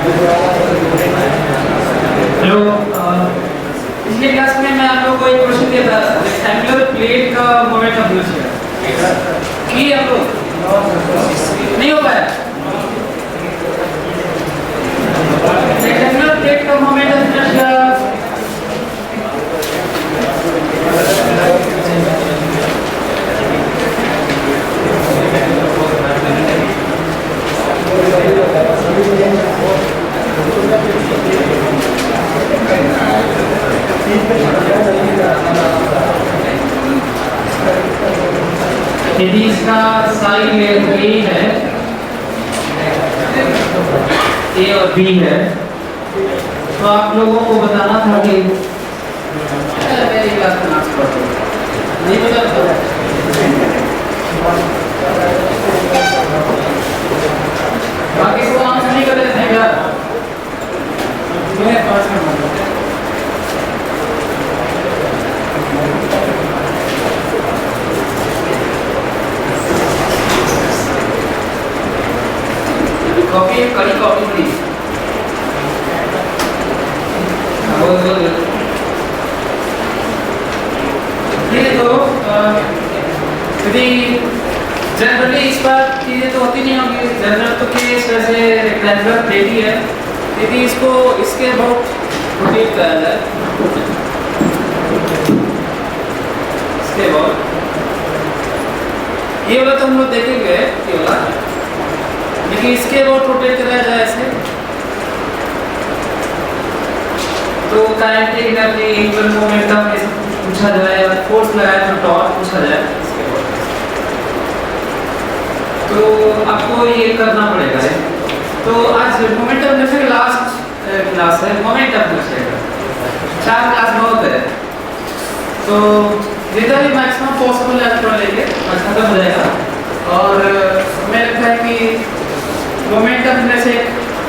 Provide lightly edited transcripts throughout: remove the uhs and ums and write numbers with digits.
Hello, पिछले class में मैं आप लोगों को एक क्वेश्चन दिया था, रेक्टेंगुलर प्लेट का मोमेंट ऑफ इनर्शिया की आप लोग नहीं हो पाया। रेक्टेंगुलर प्लेट का मोमेंट ऑफ इनर्शिया यदि इसका साइड ए है, ए और बी है, तो आप लोगों को बताना था कि नहीं बता बाकी को आंसर नहीं कर रहे थे क्या? मैं पास में कॉपी कड़ी कॉपी प्लीज। तो यदि जनरली इस बार चीजें तो होती नहीं होंगी, जनरल तो केस वैसे रेक्टेंगुलर प्लेट ही है। यदि इसको इसके अबाउट रोटेट करा जाए, इसके अबाउट ये वाला तो हम लोग देखेंगे, ये वाला, लेकिन इसके अबाउट रोटेट कराया जाए ऐसे तो काइनेटिक एनर्जी, एंगुलर मोमेंटम ऐसे पूछा जाए, या फोर्स लगाया तो टॉर्क पूछा जाए इसके अबाउट, तो आपको ये करना पड़ेगा है। तो आज मोमेंटम इनर्शिया की लास्ट क्लास है, मोमेंटम इनर्शिया का 4 क्लास बहुत है, तो जितना भी मैक्सिमम पॉसिबल है थोड़ा लेके खत्म हो जाएगा। और मैं लगता है कि मोमेंटम में से एक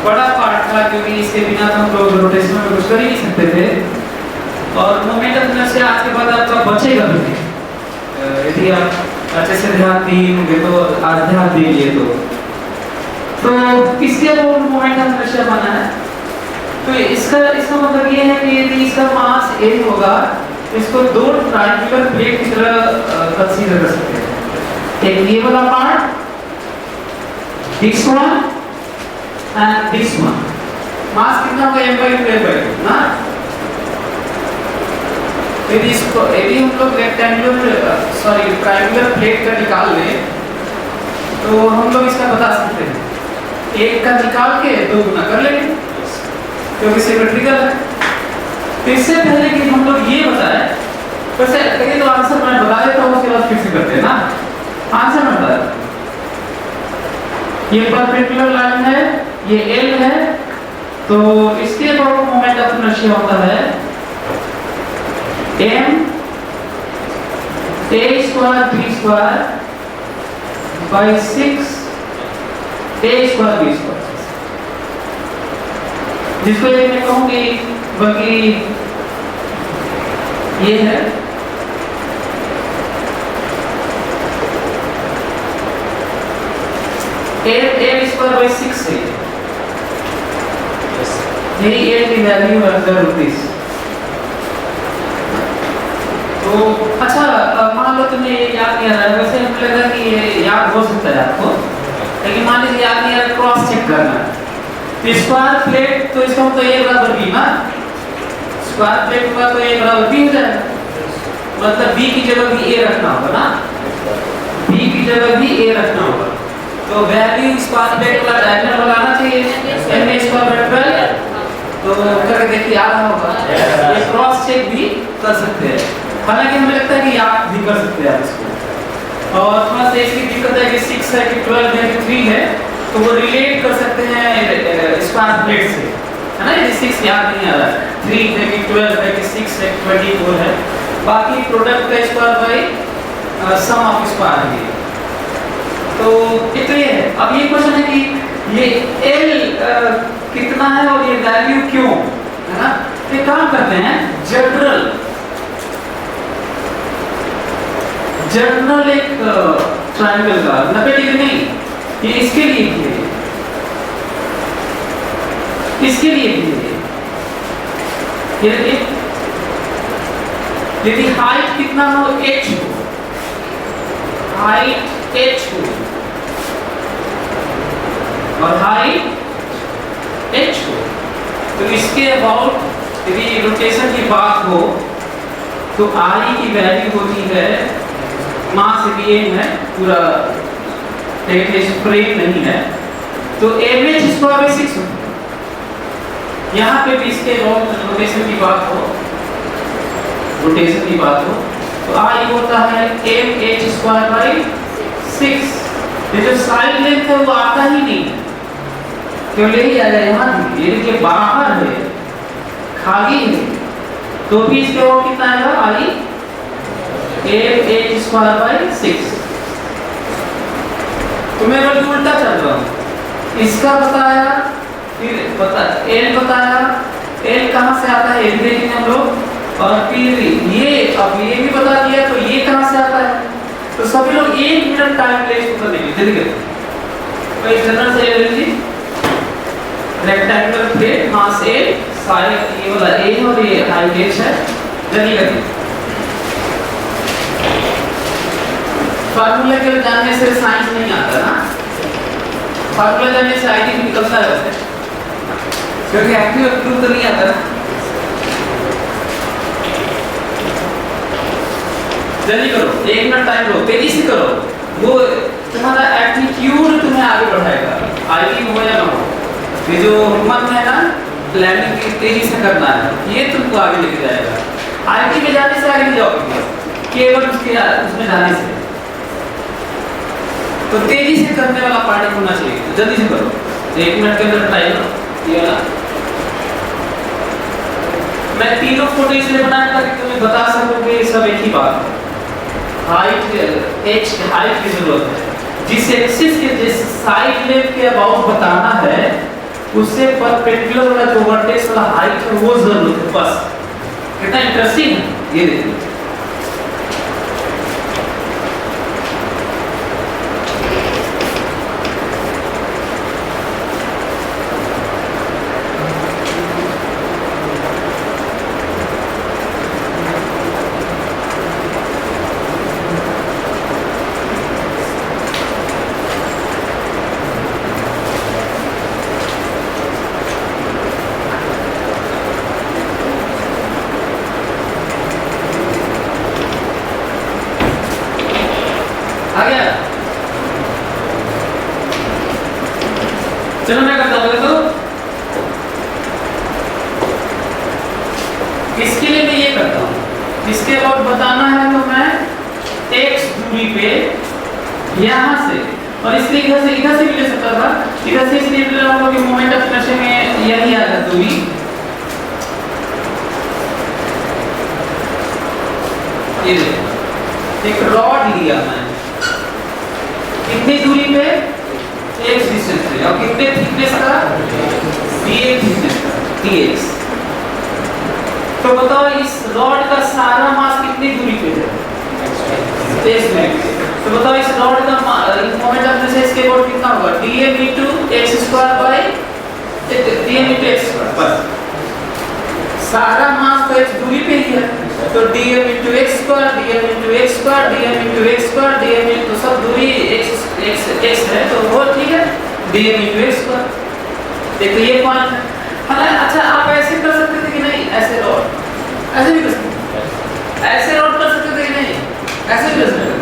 बड़ा पार्ट था, क्योंकि इसके बिना तो हम लोग रोटेशन में कुछ कर ही नहीं सकते थे। और मोमेंटम में से आज के बाद आपका बचेगा भी नहीं, यदि आप अच्छे से ध्यान दिए होंगे तो, आज ध्यान दीजिए तो किसके वो मोमेंटम इनर्शिया बना है। तो इसका मतलब ये है कि यदि इसका मास a होगा तो इसको 2 ट्रायंगुलर प्लेट की तरह कंसीडर कर सकते हैं। एक ये वाला part, this one and this one, मास कितना होगा m/2 ना। यदि हम लोग ट्रायंगुलर प्लेट का निकाल लें तो हम लोग इसका बता सकते हैं, एक का निकाल के 2 गुना कर लेंगे क्योंकि सिमेट्रिकल है। तो इससे पहले कि हम लोग ये बताएं, वैसे कहिए तो आंसर मैं बता देता हूँ, उसके बाद फिर से करते हैं ना। आंसर मैं बता देता हूँ, ये परपेंडिकुलर लाइन है, ये L है, तो इसके अबाउट मोमेंट ऑफ इनर्शिया होता है m a square b square by 6 a square b square, जिसको ये मैं कहूँगी बाकी ये है a स्क्वायर by 6 है, यही a की वैल्यू अंदर रुपीस। तो अच्छा, मान लो तुम्हें ये याद नहीं आ रहा है, वैसे मुझे लगा कि ये याद हो सकता है आपको, लेकिन मान लीजिए याद नहीं आ रहा, क्रॉस चेक करना है। स्क्वायर प्लेट तो इसका मतलब a बराबर b ना, स्क्वायर प्लेट का तो a बराबर b हो जाएगा, मतलब b की जगह भी a रखना होगा ना, b की जगह भी a रखना होगा। तो वैल्यू स्क्वायर प्लेट का डायगोनल लगाना चाहिए, m स्क्वायर बराबर 12, तो करके देखिए आ रहा होगा। ये क्रॉस चेक भी कर सकते हैं, हालांकि हमें लगता है कि याद भी कर सकते हैं आप इसको। और थोड़ा सा इसकी दिक्कत है कि 6 है कि 12 है कि 3 है, तो वो रिलेट कर सकते हैं स्क्वायर प्लेट से, है ना। यदि 6 याद नहीं आ रहा, 3 है कि 12 है कि 6 है कि 24 है, बाकी प्रोडक्ट का square by sum of square है। तो ये है। अब ये क्वेश्चन है कि ये L कितना है और ये वैल्यू क्यों, है ना। तो काम करते हैं, जनरल एक ट्रायंगल का 90 डिग्री नहीं, ये इसके लिए है। किसके लिए भी ये देखिए, यदि हाइट कितना हो, h हो, हाइट h हो और हाइट h हो, तो इसके अबाउट यदि रोटेशन की बात हो तो I की वैल्यू होती है, मास एम है पूरा, फ्रेम नहीं है, तो mh स्क्वायर बाई 6 होता है। यहाँ पे भी इसके रोटेशन की बात हो, रोटेशन की बात हो तो I होता है mh स्क्वायर बाई 6। ये जो साइड लेंथ है वो आता ही नहीं है, क्यों ले ही आया यहाँ, ये देखिए बाहर है, खाली है, तो भी इसके और कितना आएगा, I mh स्क्वायर बाई 6। तो मैं बल्कि उल्टा चल रहा हूँ, इसका बताया, फिर बता l बताया, l कहाँ से आता है ये भी देखेंगे हम लोग, और फिर ये, अब ये भी बता दिया, तो ये कहाँ से आता है, तो सभी लोग 1 मिनट टाइम वेस्ट कर देंगे। जल्दी करें, तो एक जनरल से ले लीजिए, rectangular plate, mass a, side ये वाला a और ये हाइट h है। जल्दी करिए, फार्मूला के जानने से साइंस नहीं आता ना, फार्मूला जानने से आईडी निकलता है वैसे, क्योंकि एक्टिव प्रूफ तो नहीं आता ना। जल्दी करो, 1 मिनट टाइम लो, तेजी से करो, वो तुम्हारा एटीट्यूड तुम्हें आगे बढ़ाएगा, आईडी हो या ना हो, ये जो मन है ना लैंडिंग की तेजी से करना है, ये तुमको आगे लेके जाएगा। आईटी में जाने से आगे नहीं जाओगे, केवल उसमें जाने से, तो तेजी से करने वाला पार्टी होना चाहिए। जल्दी से करो, 1 मिनट के अंदर टाइम लो। ये वाला मैं तीनों फोटो इसलिए बनाया ताकि तुम्हें बता सकूं कि सब एक ही बात है। हाइट h हाइट की जरूरत है, जिस एक्सिस के जिस साइड लेंथ के अबाउट बताना है उससे परपेंडिकुलर वाला जो वर्टेक्स वाला हाइट है वो जरूरत है, बस। कितना इंटरेस्टिंग है ये देखिए, चलो मैं करता हूँ। तो इसके लिए मैं ये करता हूँ, इसके अबाउट बताना है तो मैं x दूरी पे यहाँ से, और इसलिए इधर से भी ले सकता था, इधर से इसलिए ले रहा हूँ कि मोमेंट ऑफ इनर्शिया में यही आएगा दूरी। ये देखो, एक रॉड लिया मैं, कितनी दूरी पे, x डिस्टेंस पे, और कितने थिकनेस का, dx थिकनेस का, dx। तो बताओ इस रॉड का सारा मास कितनी दूरी पे है, x दूरी पे। तो बताओ इस रॉड का मोमेंट ऑफ इनर्शिया इसके अबाउट कितना होगा, dm into x square by dm into x square, बस। सारा मास तो x दूरी पे ही है, तो dm into x square, dm into x square, dm into x square, dm into सब दूरी x है, तो वो ठीक है, dm into x स्क्वायर। देखो ये पॉइंट है। अच्छा आप ऐसे कर सकते थे कि नहीं, ऐसे रॉड, ऐसे भी कर सकते, ऐसे रॉड कर सकते थे कि नहीं, ऐसे भी कर सकते,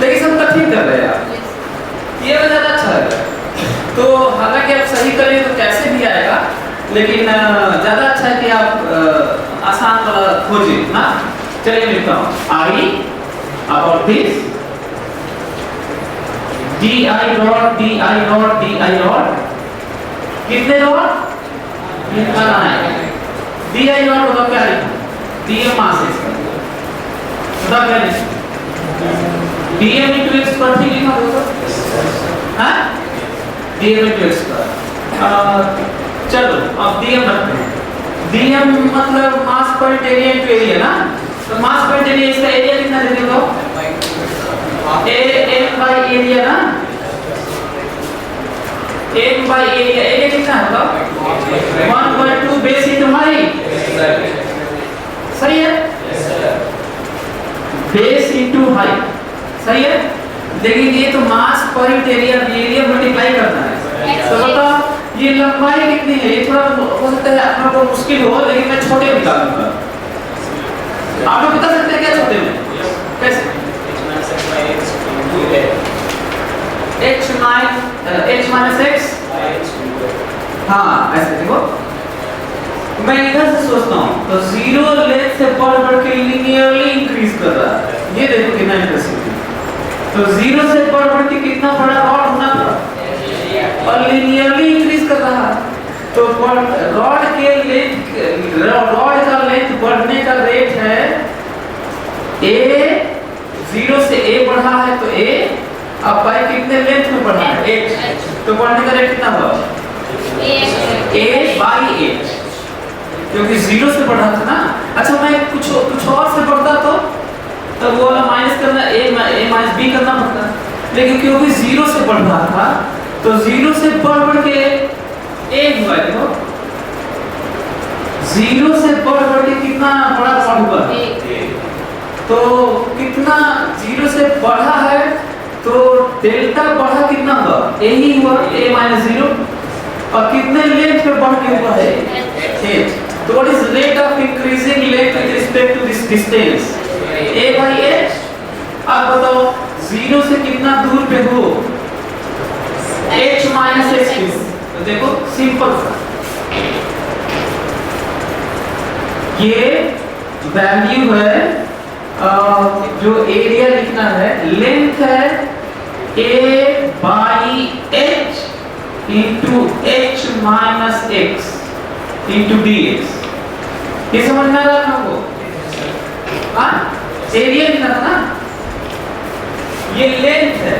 लेकिन सब कठिन कर रहे हैं आप, ये ज्यादा अच्छा लगा। तो हालांकि आप सही करें तो कैसे भी आएगा, लेकिन ज्यादा अच्छा है कि आप आसान वाला खोजिए ना। चलिए लिखता हूँ, आई about this D I rod, D I rod, D I rod, कितने रॉड, कितना है, डी आई रॉड होगा क्या लिखा, डी एम मास है इसका, बताओ क्या लिखा, डी एम इंटू एक्स पर ठीक लिखा होगा, हाँ, डी एम इंटू एक्स पर। चलो अब डी एम रखते हैं, डी एम मतलब मास पर एरिया इंटू एरिया ना, तो मास पर एरिया, इसका एरिया कितना दे दो, एम बाई एरिया ना, एम बाई एरिया, एरिया कितना होगा, सही है। लेकिन ये तो मास पर यूनिट एरिया मल्टीप्लाई करना है। तो बताओ ये लंबाई कितनी है? ये थोड़ा हो सकता है आप लोगों को मुश्किल हो, लेकिन मैं छोटे में निकालूंगा। आप लोग बता सकते हैं क्या छोटे में? कैसे? h minus x, हाँ ऐसे देखो, मैं इधर से सोचता हूँ तो जीरो लेंथ से बढ़ के लिनियरली इंक्रीज कर रहा है। ये देखो कितना इंटरेस्टिंग है। तो जीरो से बढ़ के कितना बड़ा रॉड होना था और लिनियरली इंक्रीज कर रहा है। तो रॉड का लेंथ बढ़ने का रेट है a, जीरो से a बढ़ा है तो a, अब बाई कितने लेंथ में बढ़ा है? h। तो बढ़ने का रेट कितना हुआ? a बाई h, क्योंकि जीरो से बढ़ा था ना। अच्छा मैं कुछ और से बढ़ता तो वो वाला माइनस करना, a माइनस b करना पड़ता, लेकिन क्योंकि जीरो से बढ़ रहा था तो जीरो से बढ़ के a हुआ। देखो जीरो से बढ़ के कितना बड़ा पॉइंट हुआ? तो कितना जीरो से बढ़ा है तो डेल्टा बढ़ा कितना हुआ? a ही हुआ, a माइनस जीरो। और कितने लेंथ पे बढ़ के हुआ है? h। तो what is rate of increasing length with respect to this distance? a by h। अब बताओ जीरो से कितना दूर पे हो? h minus h। तो देखो सिंपल सा, ये वैल्यू है जो एरिया लिखना है, लेंथ है a by h into h minus x into dx। ये समझ में आ रहा है आपको? हाँ, एरिया लिखना था ना, ये लेंथ है।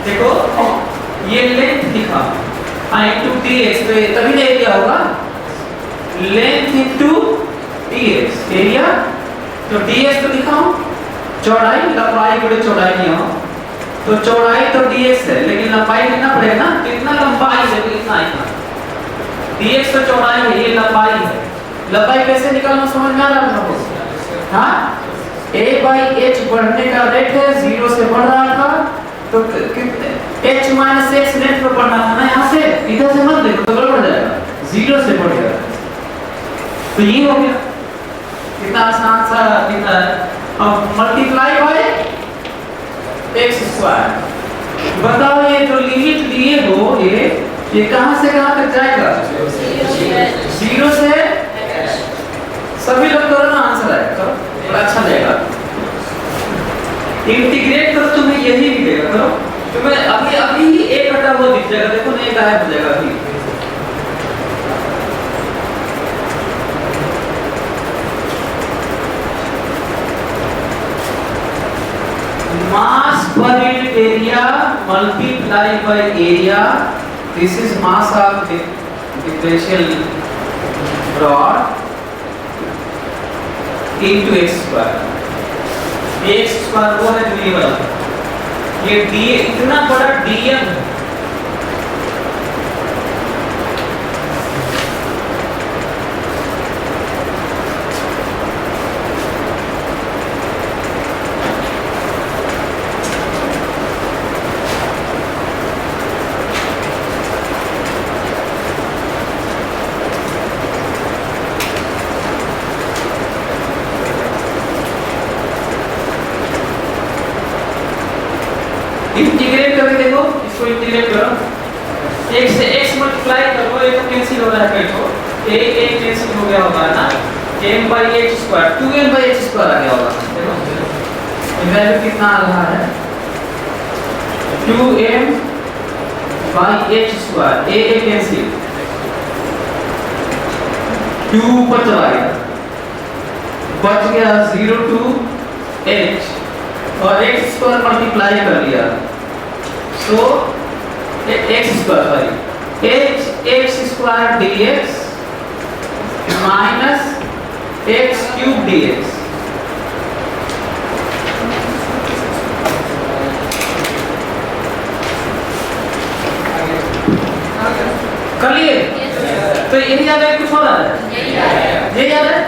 देखो ये लेंथ लिखा, हाँ into dx, तो तभी ना एरिया होगा, लेंथ into dx एरिया। तो dx तो दिखाओ चौड़ाई, लंबाई बड़े चौड़ाई नहीं हो तो चौड़ाई तो dx है, लेकिन लंबाई कितना पड़ेगा ना? कितना लंबाई है तो इतना इतना, dx तो चौड़ाई है, ये लंबाई है। लंबाई कैसे निकालना समझ में आ रहा है आपको? हाँ, a by h बढ़ने का रेट है, जीरो से बढ़ रहा था तो h minus x रेट पे बढ़ना था ना। यहाँ से इधर से मत देखो तो गड़बड़ जाएगा, जीरो से बढ़ गया तो ये हो गया। कितना आसान सा कितना है। अब मल्टीप्लाई बाय x स्क्वायर। बताओ ये जो लिमिट लिए हो ये कहां से कहां तक जाएगा? जीरो से, सभी लोग करो ना, आंसर आएगा, बड़ा अच्छा लगेगा। इंटीग्रेट करो तुम्हें यही मिलेगा। करो तुम्हें अभी ही एक कटा हुआ दिख जाएगा, देखो नहीं गायब हो जाएगा अभी। Mass per unit area multiplied by area. This is mass of the differential rod into x square। ये x square वो है जो ये वाला, ये d इतना बड़ा dm है। इंटीग्रेट करके देखो, इसको इंटीग्रेट करो, x से x मल्टीप्लाई करो, ये तो कैंसिल हो रहा है, देखो a कैंसिल हो गया होगा ना, m by h square 2m by h square आ गया होगा। देखो वैल्यू कितना आ रहा है? 2m by h square, a cancel, 2 ऊपर चला गया, बच गया 0 to h और x स्क्वायर मल्टीप्लाई कर लिया, सो x square sorry x square dx minus x cube dx। कर लिए? तो यही याद है, कुछ हो रहा है? ये याद है?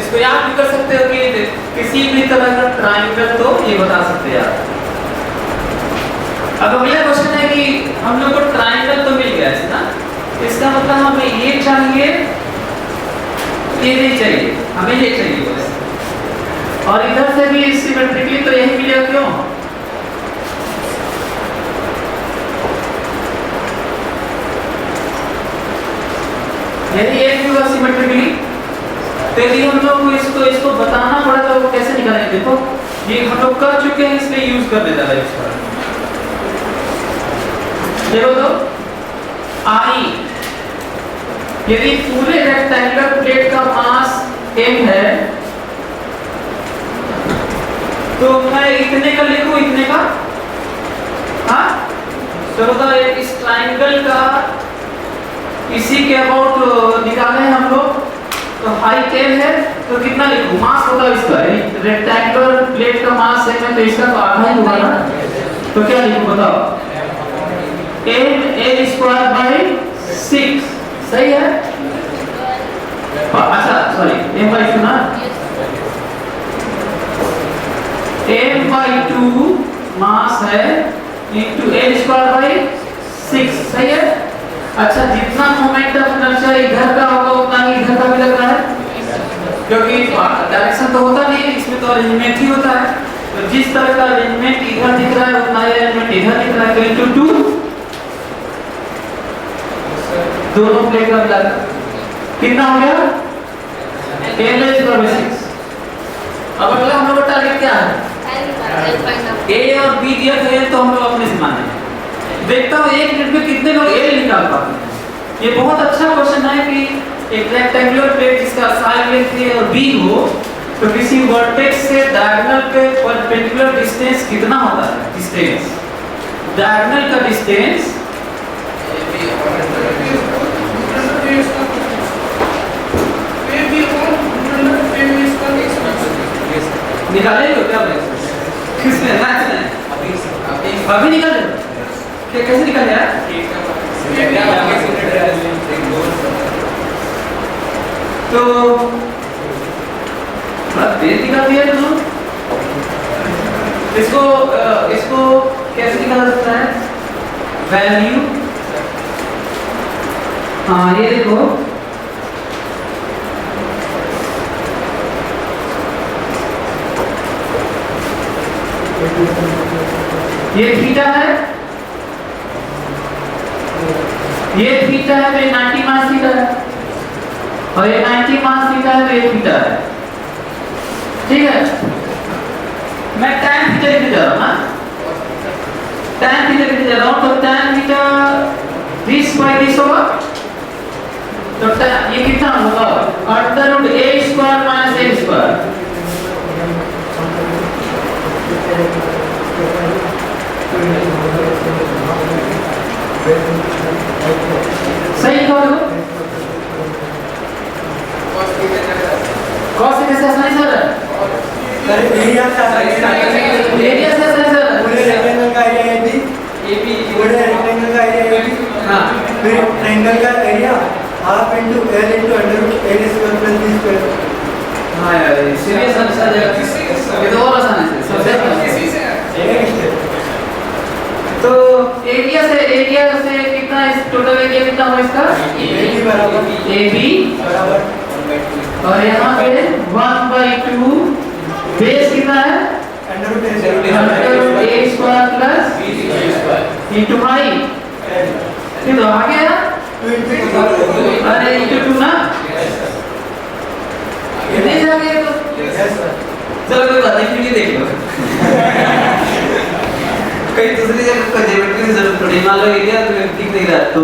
इसको याद भी कर सकते हो कि किसी भी तरह का ट्रायंगल तो ये बता सकते हैं आप। अब अगला क्वेश्चन है कि हम लोग को ट्राइंगल तो मिल गया है ना, इसका मतलब हमें ये चाहिए, ये नहीं चाहिए, हमें ये चाहिए बस। और इधर से भी सिमेट्रिकली तो यही मिलेगा, क्यों? यदि एक भी होगा सिमेट्रिकली, तो यदि हम लोग को इसको बताना पड़ा तो वो कैसे निकालेंगे? देखो ये हम लोग कर चुके हैं, इसलिए यूज कर लेता है इसका। देखो तो आई, यदि पूरे रेक्टेंगुलर प्लेट का मास m है, तो मैं इतने का लिखूं, इतने का, हाँ चलो तो इस ट्राइंगल का इसी के अबाउट निकाले हैं हम लोग, तो हाइट m है, तो कितना लिखूं? मास होगा इसका, रेक्टेंगुलर प्लेट का मास m है, तो इसका तो आधा ही होगा ना, तो क्या लिखूं बताओ? m a² / 6, सही है? अच्छा सॉरी, m/2 ना, m/2 मास है into a² / 6, सही है? अच्छा, जितना मोमेंट ऑफ इनर्शिया इधर का होगा उतना ही इधर का भी लग रहा है, क्योंकि डायरेक्शन तो होता नहीं है, इसमें तो अरेंजमेंट ही होता है। तो जिस तरह का अरेंजमेंट इधर दिख रहा है उतना ही अरेंजमेंट इधर दिख रहा है, तो into 2 दोनों प्लेट का मिलाकर कितना हो गया? a/6। अब अगला हम लोग का टारगेट क्या है? a और b दिया गया है, तो हम लोग अपने से मानेंगे। देखता हूँ एक मिनट में कितने लोग a निकाल पाते हैं। ये बहुत अच्छा क्वेश्चन है कि एक रेक्टेंगुलर प्लेट जिसका साइड लेंथ a और b हो, तो किसी वर्टेक्स से डायगोनल पे परपेंडिकुलर डिस्टेंस कितना होता है? डिस्टेंस डायगोनल का डिस्टेंस निकाले हो क्या? किसने अभी निकाले? कैसे निकाले यार? तो तेज निकाल दिया तुम। इसको कैसे निकाला सकता है? वैल्यू, हाँ ये देखो, ये थीटा है, ये थीटा है, तो ये 90 मास थीटा है, और ये 90 मास थीटा है, तो ये थीटा है, ठीक है? मैं tan थीटा लिखने जा रहा हूँ ना, tan थीटा लिखने जा रहा हूँ, तो tan थीटा 30/30 होगा, तो ये कितना होगा? √a² - a²। सही करो, कॉस से कैसे आसानी सर? एरिया से आसानी सर, पूरे रेक्टेंगल का एरिया AB, पूरे रेक्टेंगल का एरिया AB, हाँ, फिर ट्रायंगल का एरिया ½ × L × √a²+b²। हाँ यार सीरियस आंसर है, ये तो और आसान है, सबसे तो एरिया से कितना, इस टोटल एरिया कितना हुआ इसका? AB बराबर और यहाँ पे 1/2 बेस कितना है? √a² + into हाइट, ये तो आ गया, अरे into 2 ना, नहीं जाके तो चलो कोई बात नहीं, फिर देख लो। कहीं दूसरी जगह को ज्योमेट्री की जरूरत पड़ी, मान लो एरिया दिख नहीं रहा, तो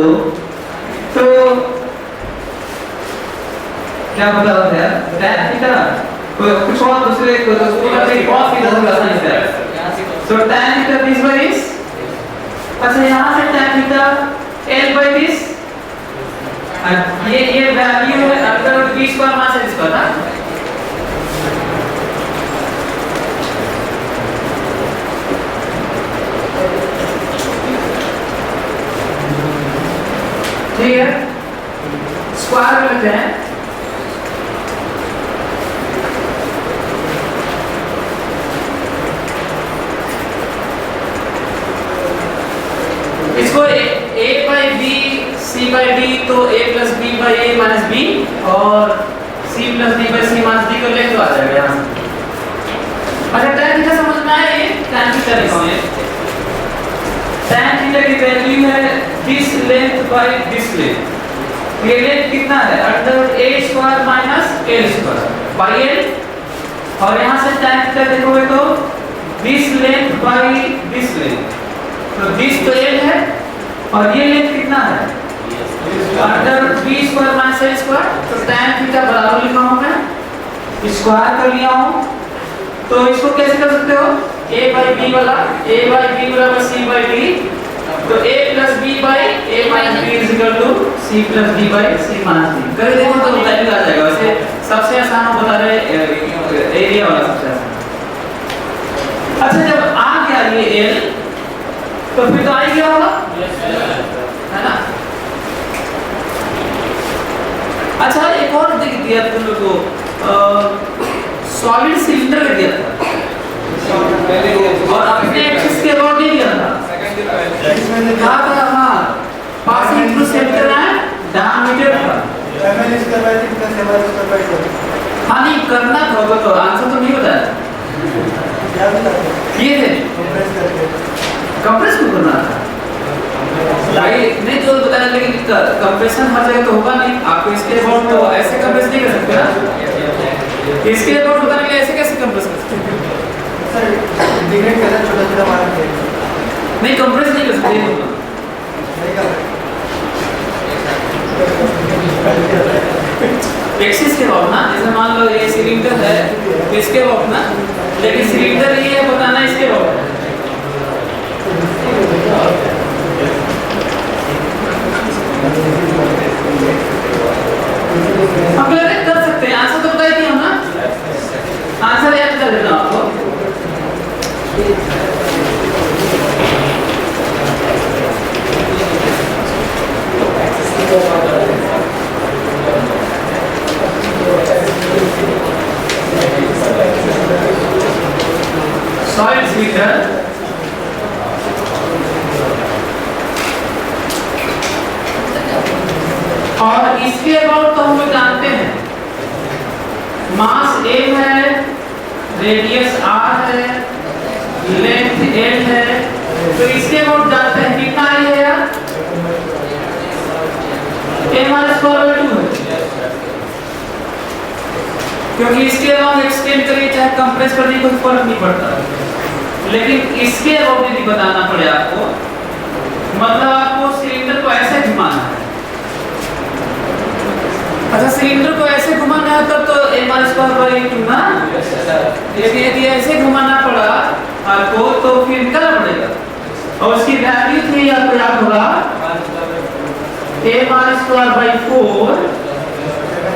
क्या बता रहा था यार? tan थीटा कुछ और दूसरे को cos थीटा थोड़ा सा है, तो tan थीटा 30/30। अच्छा यहाँ से tan थीटा L/30, ये वैल्यू है अंदर b² मास है इसका ना, ठीक है? स्क्वायर में लेते हैं, इसको a by b c by d तो a plus b by a minus b और c plus d by c minus d कर ले तो आ जाएगा यहाँ से। अच्छा tan थीटा समझ में आया? ये tan थीटा लिखा है। tan थीटा की वैल्यू है this length by this length। ये लेंथ कितना है? Under a square minus a square by l। और यहाँ से tan थीटा देखोगे तो this length by this length। तो दिस तो l है और ये लेंथ कितना है? Under b square minus a square. तो tan थीटा बराबर लिखा हूं मैं, स्क्वायर कर लिया हूं। तो इसको कैसे कर सकते हो? a by b वाला a by b बराबर c by d। तो a plus b by a minus b is equal to c plus d by c minus d। कर देखो तो वैल्यू आ जाएगा। वैसे सबसे आसान हम बता रहे एरिया वाला सबसे आसान। अच्छा जब आ गया ये l तो फिर तो आई क्या होगा? है ना? अच्छा एक और दिया तुम लोग को सॉलिड सिलेंडर का दिया था और अपने एक्सिस के अबाउट नहीं दिया था। इसमें लिखा था हाँ passing through centre and diameter था। हाँ नहीं करना होगा तो आंसर तो नहीं बताया। किए थे कंप्रेस क्यों करना था? नहीं जो बताया लेकिन कंप्रेशन हर जगह तो होगा नहीं। आपको इसके अबाउट तो ऐसे कंप्रेस नहीं कर सकते ना। इसके अबाउट बताने के लिए ऐसे कैसे कंप्रेस कर सकते? सर डिग्रेड करना छोटा-छोटा मार के नहीं कंप्रेस नहीं कर सकते। नहीं कर एक्सिस के अबाउट ना, जैसे मान लो ये सिलेंडर है इसके अबाउट ना, लेकिन सिलेंडर ये है बताना इसके अबाउट। हम लोग कर सकते हैं। आंसर तो बता ही दिया ना, आंसर याद कर देना आपको। सॉलिड सिलेंडर और इसके अबाउट तो हम लोग जानते हैं मास m है, रेडियस r है, लेंथ l है। तो इसके अबाउट जानते हैं कितना है यार? m/2 है क्योंकि इसके अबाउट एक्सटेंड करिए चाहे कंप्रेस करने कोई फर्क नहीं पड़ता। लेकिन इसके अबाउट यदि बताना पड़े आपको, मतलब आपको सिलेंडर को ऐसे घुमाना है। अच्छा सिलेंडर को ऐसे घुमाना है तब तो m/2 ना, यदि ऐसे घुमाना पड़ा आपको तो फिर निकालना पड़ेगा। और उसकी वैल्यू थी आपको याद होगा m/2/4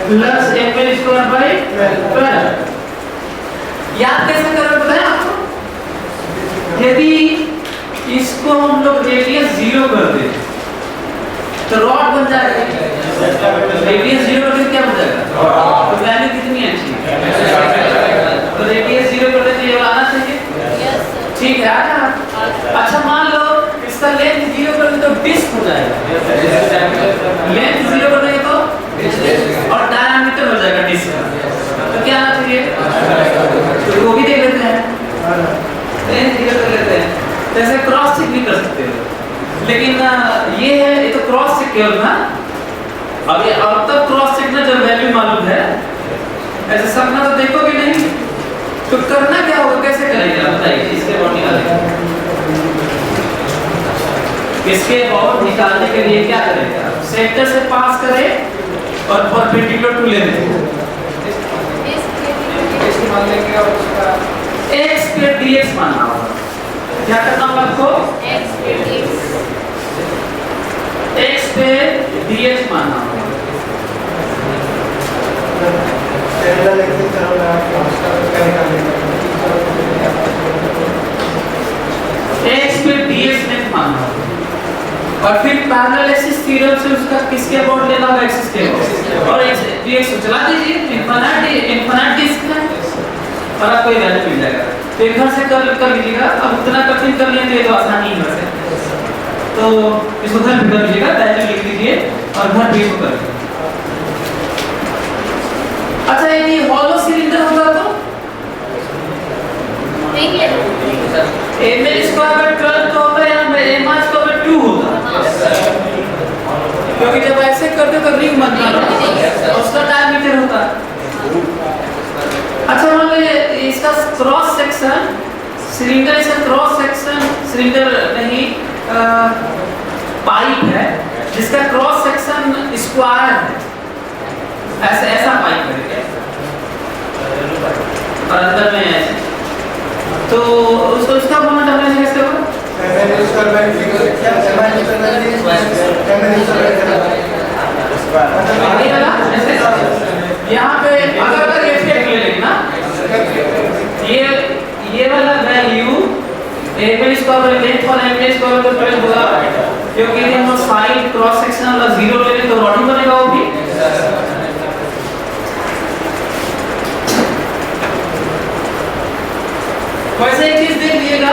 प्लस m/2/12। याद कैसे करें बताएं आपको? यदि इसको हम लोग रेडियस 0 कर दें तो रॉड बन जाएगा। रेडियस 0 कर दें क्या बन जाएगा? तो वैल्यू कितनी अच्छी है? तो रेडियस 0 कर दें तो ये आना चाहिए। ठीक है आजा। अच्छा मान लो इसका लेंथ 0 कर दें तो डिस्क हो जाएगा। लेंथ 0 कर देंगे तो और डायमीटर हो जाएगा डिस्क का। तो क्या आना चाहिए? तो वो भी देख लेते हैं। लेंथ 0 कर लेते हैं। जैसे क्रॉस चेक भी कर सकते हो, लेकिन ये है ये तो क्रॉस चेक केवल ना। अब ये अब तक क्रॉस चेक ना जब वैल्यू मालूम है, ऐसे सपना तो देखोगे नहीं। तो करना क्या होगा, कैसे करेंगे आप बताइए? इसके अबाउट निकालेंगे। इसके अबाउट निकालने के लिए क्या करेंगे? सेंटर से पास करें और परपेंडिकुलर टू लेंगे। मान लेंगे और उसका x पे dx मानना होगा। क्या करना होगा आपको? x पे dx मानना होगा। x पे dx में मानना होगा और फिर पैरेलल एक्सिस थ्योरम से उसका किसके अबाउट लेना होगा? एक्सिस के अबाउट। और dx चला दीजिए इनफिनिट डिस्क है और आपको ये वैल्यू मिल जाएगा। तो इधर से कर लीजिएगा। अब उतना कठिन कर लें तो ये तो आसानी है। तो इसको घर पे कर लीजिएगा, टाइटल लिख दीजिए और घर पे इसको कर। अच्छा ये हॉलो सिलेंडर होगा तो ml स्क्वायर बाय 12 तो होता है, यहाँ पे m स्क्वायर बाय 2 होता है, क्योंकि जब ऐसे करते तो रिंग बनता है और उसका डायमीटर होता है। अच्छा मान लीजिए इसका क्रॉस सेक्शन, सिलेंडर इसका क्रॉस सेक्शन, सिलेंडर नहीं पाइप है जिसका क्रॉस सेक्शन स्क्वायर है, ऐसा ऐसा पाइप है और अंदर में ऐसे, तो उसका मोमेंट हमने कैसे होगा? यहाँ पे अगर ये फेक ले लेंगे ना, ये वाला वैल्यू ml स्क्वायर लेंथ और ml स्क्वायर का 12 होगा, क्योंकि यदि हम साइड क्रॉस सेक्शन वाला 0 ले लें तो रॉड बनेगा वो भी। वैसे एक चीज देख लीजिएगा,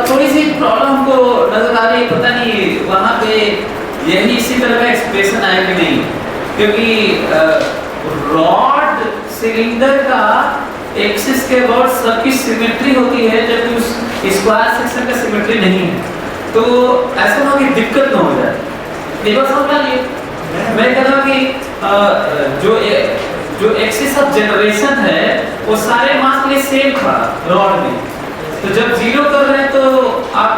थोड़ी सी प्रॉब्लम को नजर आ रही है, पता नहीं वहां पे यही इसी तरह का एक्सप्रेशन आया कि नहीं, क्योंकि रॉड सिलेंडर का एक्सिस के अबाउट सबकी सिमेट्री होती है, जबकि उस स्क्वायर सेक्शन का सिमेट्री नहीं है, तो ऐसा ना कि दिक्कत ना हो जाए। ये बात समझ आ रही है? मैं कह रहा हूँ कि जो एक्सिस ऑफ जनरेशन है वो सारे मास के लिए सेम था रॉड में, तो जब जीरो कर रहे हैं तो आप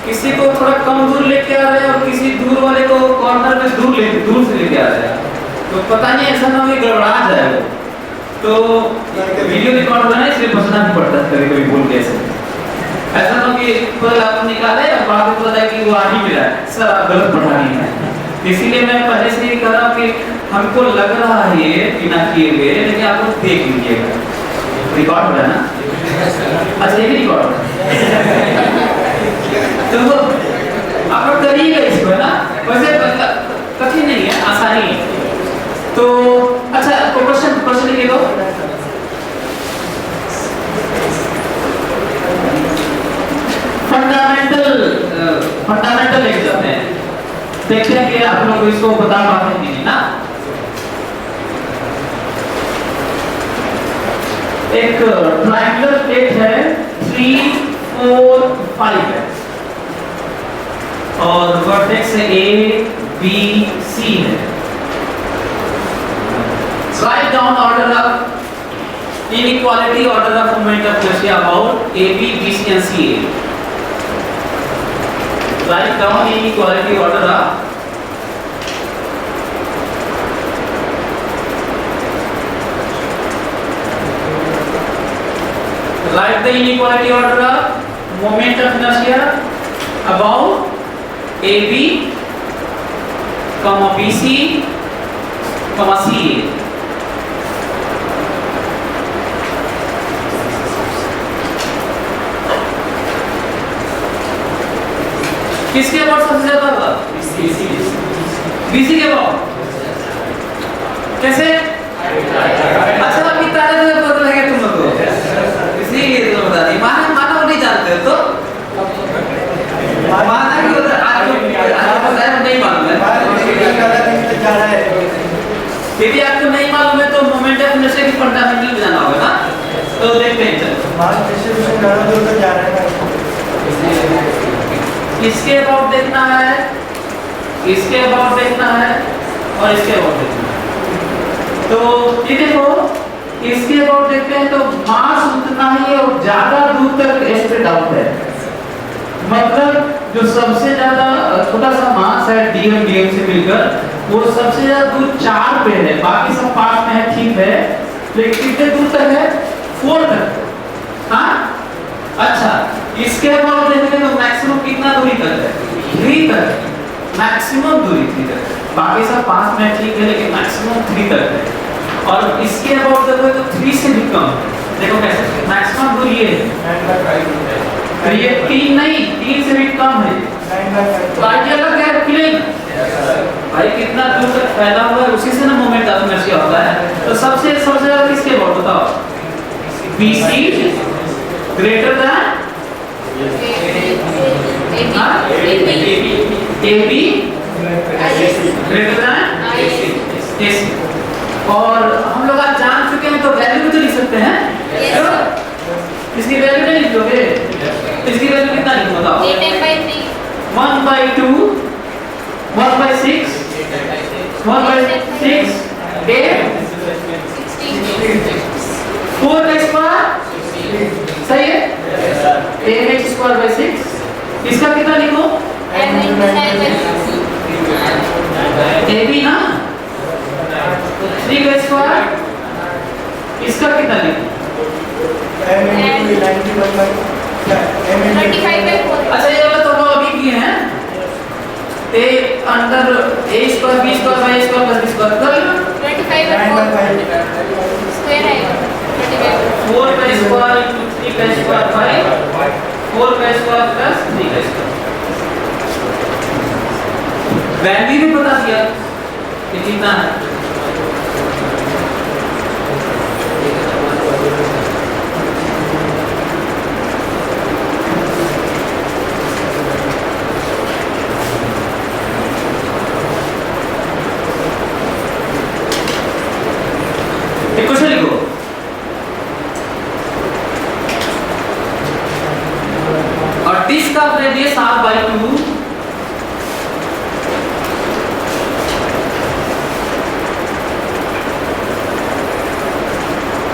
किसी को थोड़ा कम दूर लेके आ रहे हैं और किसी दूर वाले को कॉर्नर में दूर से लेके आ रहे हैं, तो पता नहीं ऐसा ना हो कि गड़बड़ा जाए वो, तो वीडियो रिकॉर्ड होना है इसलिए बचना भी पड़ता है कभी कभी बोल के ऐसा ना हो कि पहले आप निकाले और बाद में पता है कि वो आ ही मिला है, सर आप गलत पढ़ा नहीं है। इसीलिए मैं पहले से ही कह रहा हूँ कि हमको लग रहा है ये बिना किए हुए, लेकिन आप लोग देख लीजिएगा, रिकॉर्ड हो रहा है ना? अच्छा ये भी रिकॉर्ड हो रहा है तो आप लोग करिएगा इसको, है ना? वैसे कठिन नहीं है, आसानी है। तो अच्छा क्वेश्चन लिखे दो। फंडामेंटल लिख जाते हैं, देखते हैं कि आप लोग इसको बता पाते हैं कि नहीं ना। एक ट्रायंगुलर प्लेट है 3, 4, 5 है और वर्टेक्स A, B, C है। Write down order of inequality order of moment of inertia about AB, BC and CA. Write down inequality order of write the inequality order of moment of inertia about AB, BC, CA. किसके about सबसे ज्यादा था? BC के about कैसे? अच्छा अभी तारे तो पता लगे तुम लोग को, इसीलिए तो बता नहीं, माना नहीं जानते हो तो माना कि आपको नहीं मालूम है, यदि आपको नहीं मालूम है तो मोमेंट ऑफ इनर्शिया की फंडामेंटल जाना होगा ना, तो देखते हैं इसके अबाउट देखना है, इसके अबाउट देखना है और इसके अबाउट देखना है। तो ये देखो इसके अबाउट देखते हैं तो मास उतना ही है और ज्यादा दूर तक स्प्रेड आउट है, मतलब जो सबसे ज्यादा छोटा सा मास है DM से मिलकर वो सबसे ज्यादा दूर 4 पे है, बाकी सब 5 में है, ठीक है, लेकिन कितने दूर तक है? 4 तक। हाँ अच्छा इसके अबाउट देखेंगे तो मैक्सिमम कितना दूरी तक है? 3 तक, मैक्सिमम दूरी 3 तक, बाकी सब 5 में ठीक है लेकिन मैक्सिमम 3 तक है। और इसके अबाउट देखो तो 3 से भी कम, देखो कैसे मैक्सिमम दूरी ये है, तो ये 3 नहीं 3 से भी कम है, तो आइडिया लग गया कि नहीं भाई कितना दूर तक फैला हुआ है, उसी से ना मोमेंट ऑफ इनर्शिया होता है। तो सबसे ज्यादा किसके अबाउट बताओ? BC greater than AB greater than AC। और हम लोग आज जान चुके हैं तो वैल्यू भी तो लिख सकते हैं। इसकी वैल्यू नहीं लिखोगे? इसकी वैल्यू कितना लिखो बताओ? 1/2 1/6 1/6 8 4 का स्क्वायर सही है? 8x²/6 इसका कितना लिखो? AB ना 3 का स्क्वायर इसका कितना लिखो? अच्छा ये वाला तो हम अभी किए हैं a under a² b² y² + b² कर लो 4 का स्क्वायर 3 का स्क्वायर बाय 4 का स्क्वायर प्लस 3 का स्क्वायर। वैल्यू भी बता दिया कि कितना है। एक क्वेश्चन लिखो। और डिस्क का रेडियस r/2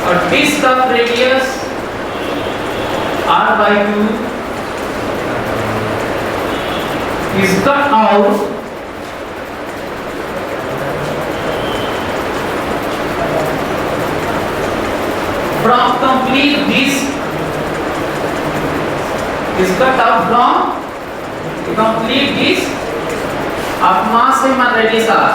और डिस्क का radius r/2 is cut out from complete disc is cut out from complete disc of mass and radius r।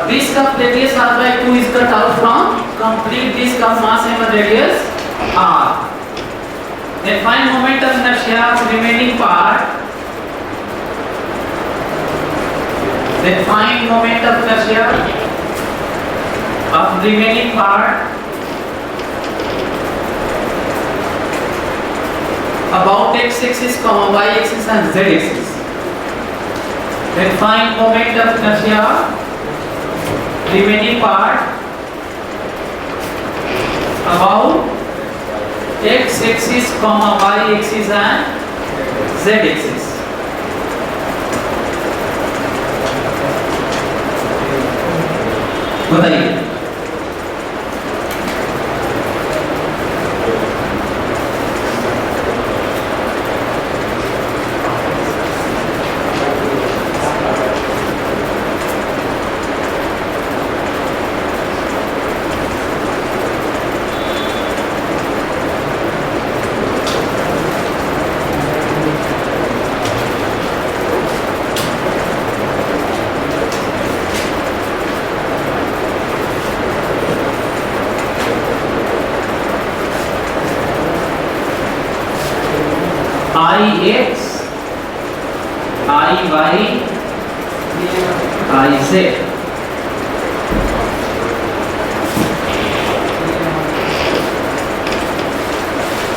Disc of radius r/2 is cut out from complete disc of mass and radius r। Then find moment of inertia of remaining part. Then find moment of inertia of remaining part about x-axis, y-axis and z-axis. Then find moment of inertia remaining part about x-axis, y-axis and z-axis. बताइए। IX, IY, IZ।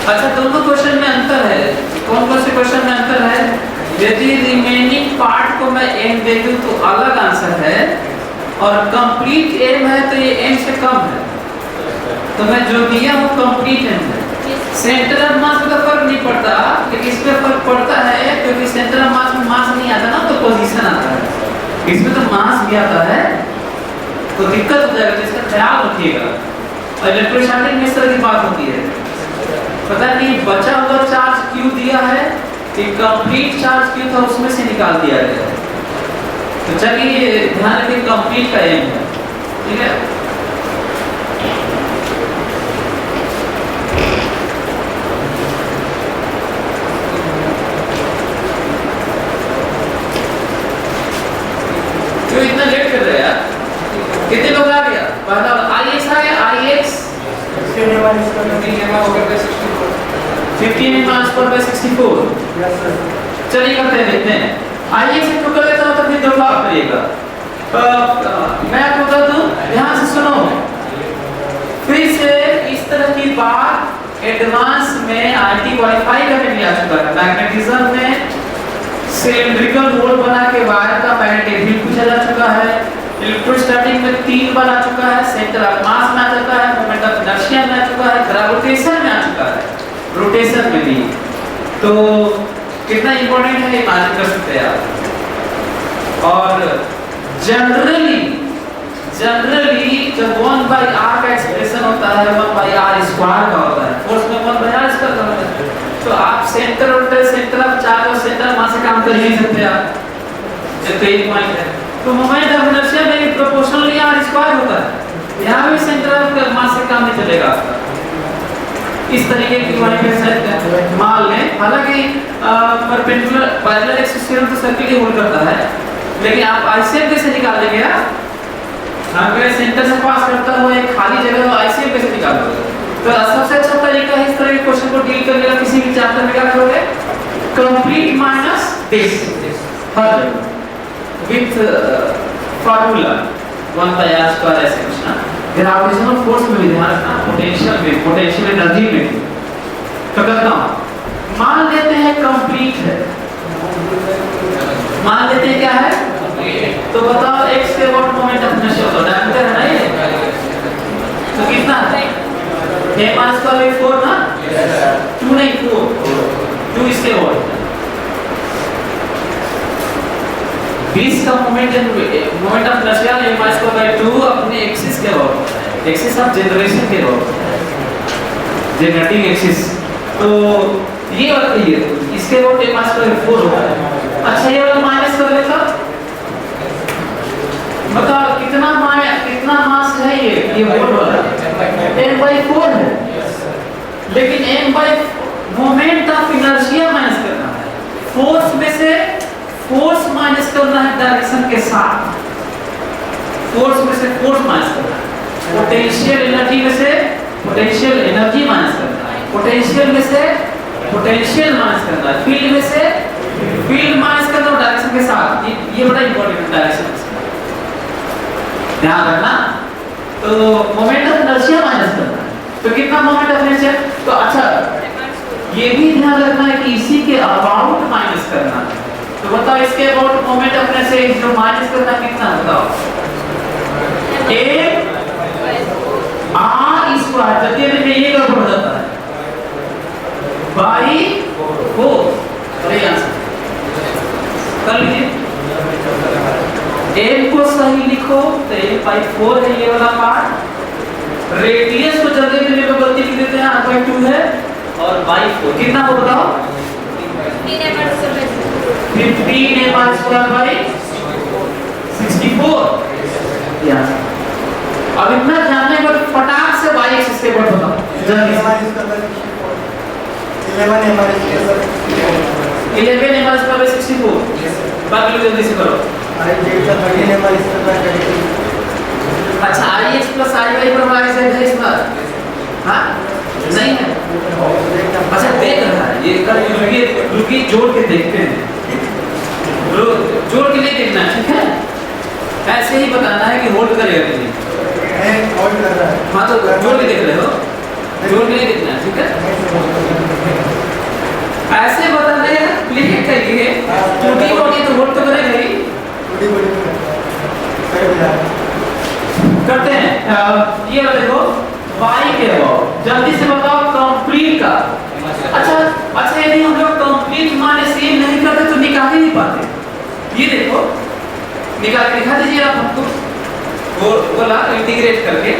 अच्छा दोनों question में अंतर है। कौन कौन से question में अंतर है? यदि रिमेनिंग पार्ट को मैं m दे दूं तो अलग आंसर है और कंप्लीट m है तो ये m से कम है। तो मैं जो दिया वो कंप्लीट m है। सेंटर ऑफ मास में तो फर्क नहीं पड़ता, लेकिन इसमें फर्क पड़ता है क्योंकि सेंटर ऑफ मास में मास नहीं आता ना तो पोजीशन आता है। इसमें तो मास भी आता है तो दिक्कत हो जाएगा, तो इसका ख्याल रखिएगा। और इलेक्ट्रोस्टैटिक में इस तरह की बात होती है, पता नहीं बचा हुआ चार्ज क्यों दिया है कि कंप्लीट चार्ज क्यों था उसमें से निकाल दिया गया है। तो चलिए ध्यान रखिए कंप्लीट का एम है, ठीक है। क्यों इतना लेट कर रहे हैं यार? कितने लोग आ गया? पहला IX है, IX 15 m²/64। चलिए करते हैं, देखते हैं। आइए से टुकड़ लेता हूँ तो फिर दो आप करिएगा। मैं आपको बता दूं, ध्यान से सुनो। फिर से इस तरह की बात एडवांस में आईटी वाईफाई का भी आ चुका है। मैग्नेटिज्म में सिलिंड्रिकल होल बना के वायर का मैग्नेटिज्म पूछा जा चुका है। इलेक्ट्रोस्टैटिक में 3 बार आ चुका है। सेंटर ऑफ मास में आ चुका है, मोमेंट ऑफ इनर्शिया में आ चुका है, ग्रेविटेशन में आ चुका है, रोटेशन में भी। तो कितना इंपॉर्टेंट है ये इमेजिन कर सकते हैं आप। और जनरली जब 1/r का एक्सप्रेशन होता है 1/r स्क्वायर का होता है, फोर्स में 1/r स्क्वायर का होता है। तो आप सेंटर ऑफ चार्ज और सेंटर ऑफ मास से काम कर ही नहीं सकते आप, जब तो एक पॉइंट है। तो मोमेंट ऑफ इनर्शिया में प्रोपोर्शनली r स्क्वायर होता है। यहाँ भी सेंटर ऑफ मास से काम नहीं चलेगा आपका। इस तरीके की वाइब्रेशन मान लें, हालांकि परपेंडिकुलर पैरेलल एक्सिस थ्योरम तो सर्किल ही होल्ड करता है, लेकिन आप आईसीएम कैसे निकाल देंगे आप? अगर सेंटर से पास करता हुआ एक खाली जगह तो आईसीएम कैसे निकालोगे? तो सबसे अच्छा तरीका है इस तरह के क्वेश्चन को डील करने का। किसी भी चैप्टर में क्या करोगे? Complete minus this her with formula 1/r square ऐसे कुछ ना। ग्रेविटेशनल फोर्स में भी ध्यान रखना, पोटेंशियल एनर्जी में भी। तो करता हूं, मान लेते हैं कंप्लीट है, मान लेते हैं क्या है? तो बताओ x के व्हाट मोमेंट ऑफ इनर्शिया होता है? डायमीटर है ना ये, तो कितना है? a माइनस का 4 ना, 2 नहीं 4, 2 इसके व्हाट 20 का moment of inertia a minus का 2 अपने एक्सिस के व्हाट, एक्सिस ऑफ जनरेशन के व्हाट, जनरेटिंग एक्सिस। तो ये वाला ये इसके व्हाट a माइनस का 4 होता है। अच्छा ये वाला माइनस कर लेता, बताओ कितना मास है ये वोल्ट वाला? m/4 है, लेकिन मोमेंट ऑफ इनर्शिया माइनस करना है, फोर्स में से फोर्स माइनस करना है डायरेक्शन के साथ, फोर्स में से फोर्स माइनस करना है, पोटेंशियल एनर्जी में से पोटेंशियल एनर्जी माइनस करना है, पोटेंशियल में से पोटेंशियल माइनस करना है, फील्ड में से फील्ड माइनस करना है डायरेक्शन के साथ। ये बड़ा इंपॉर्टेंट है डायरेक्शन, ध्यान रखना। तो मोमेंट ऑफ इनर्शिया माइनस करना है, तो कितना मोमेंट ऑफ इनर्शिया? तो अच्छा ये भी ध्यान रखना है कि इसी के अबाउट माइनस करना है। तो बताओ इसके अबाउट मोमेंट ऑफ इनर्शिया जो माइनस करना कितना बताओ? a r स्क्वायर, जब ये गड़बड़ हो जाता है बाई 4। अरे आंसर कर लीजिए, m को सही लिखो तो a/4 है ये वाला पार्ट। रेडियस को जल्दी करने में गलती लिख देते हैं, r/2 है और /4 कितना हो बताओ? 15 a/2/64। अब इतना जानने के बाद फटाक से y एक्सिस के ऊपर बताओ जल्दी। 11 a/2/64, बाकी लोग जल्दी से करो। अच्छा ix प्लस iy पर हमारे से है इसमें, हाँ नहीं है? अच्छा देख रहा है ये, कर रुकिए जोड़ के देखते हैं, जोड़ के नहीं देखना, ठीक है? ऐसे ही बताना है कि होल्ड करेगा कि नहीं। होल्ड कर रहा है। हाँ तो जोड़ के देख रहे हो, जोड़ के नहीं देखना, ठीक है? ऐसे बताना है, लिख करिए टूटी बॉडी तो होल्ड तो करेगा ही। करते हैं ये वाला देखो y के अबाउट, जल्दी से बताओ कंप्लीट का। अच्छा यदि हम लोग कंप्लीट माने सेम नहीं करते तो निकाल ही नहीं पाते। ये देखो निकाल के दिखा दीजिए आप हमको, वो बोला इंटीग्रेट करके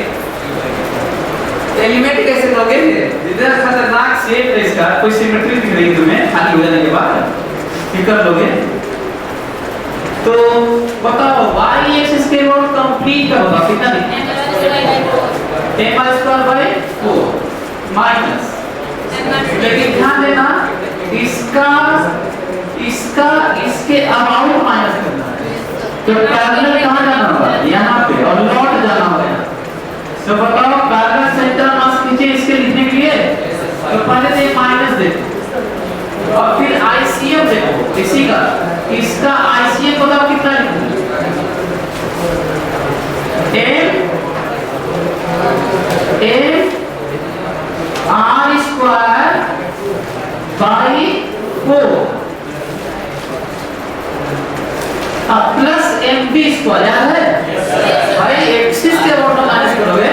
एलिमेंट कैसे करोगे? इतना खतरनाक शेप है इसका, कोई सिमेट्री दिख रही तुम्हें खाली हो जाने के बाद ठीक कर लोगे। तो बताओ y एक्सिस के अबाउट कंप्लीट का होगा कितना? m/4 माइनस, लेकिन ध्यान देना इसके अबाउट माइनस करना है। तो पैरेलल कहां जाना होगा? यहां पे, और लौट जाना होगा। तो बताओ पैरेलल सेंटर मास खींचे इसके लिखने के लिए, तो पहले से माइनस देखो और फिर आईसीएम देखो इसी का, इसका आईसीएम बताओ कितना लिखूं? m r square by 4 plus M B square याद है भाई, एक्सिस के ऑर्डर माइनस करोगे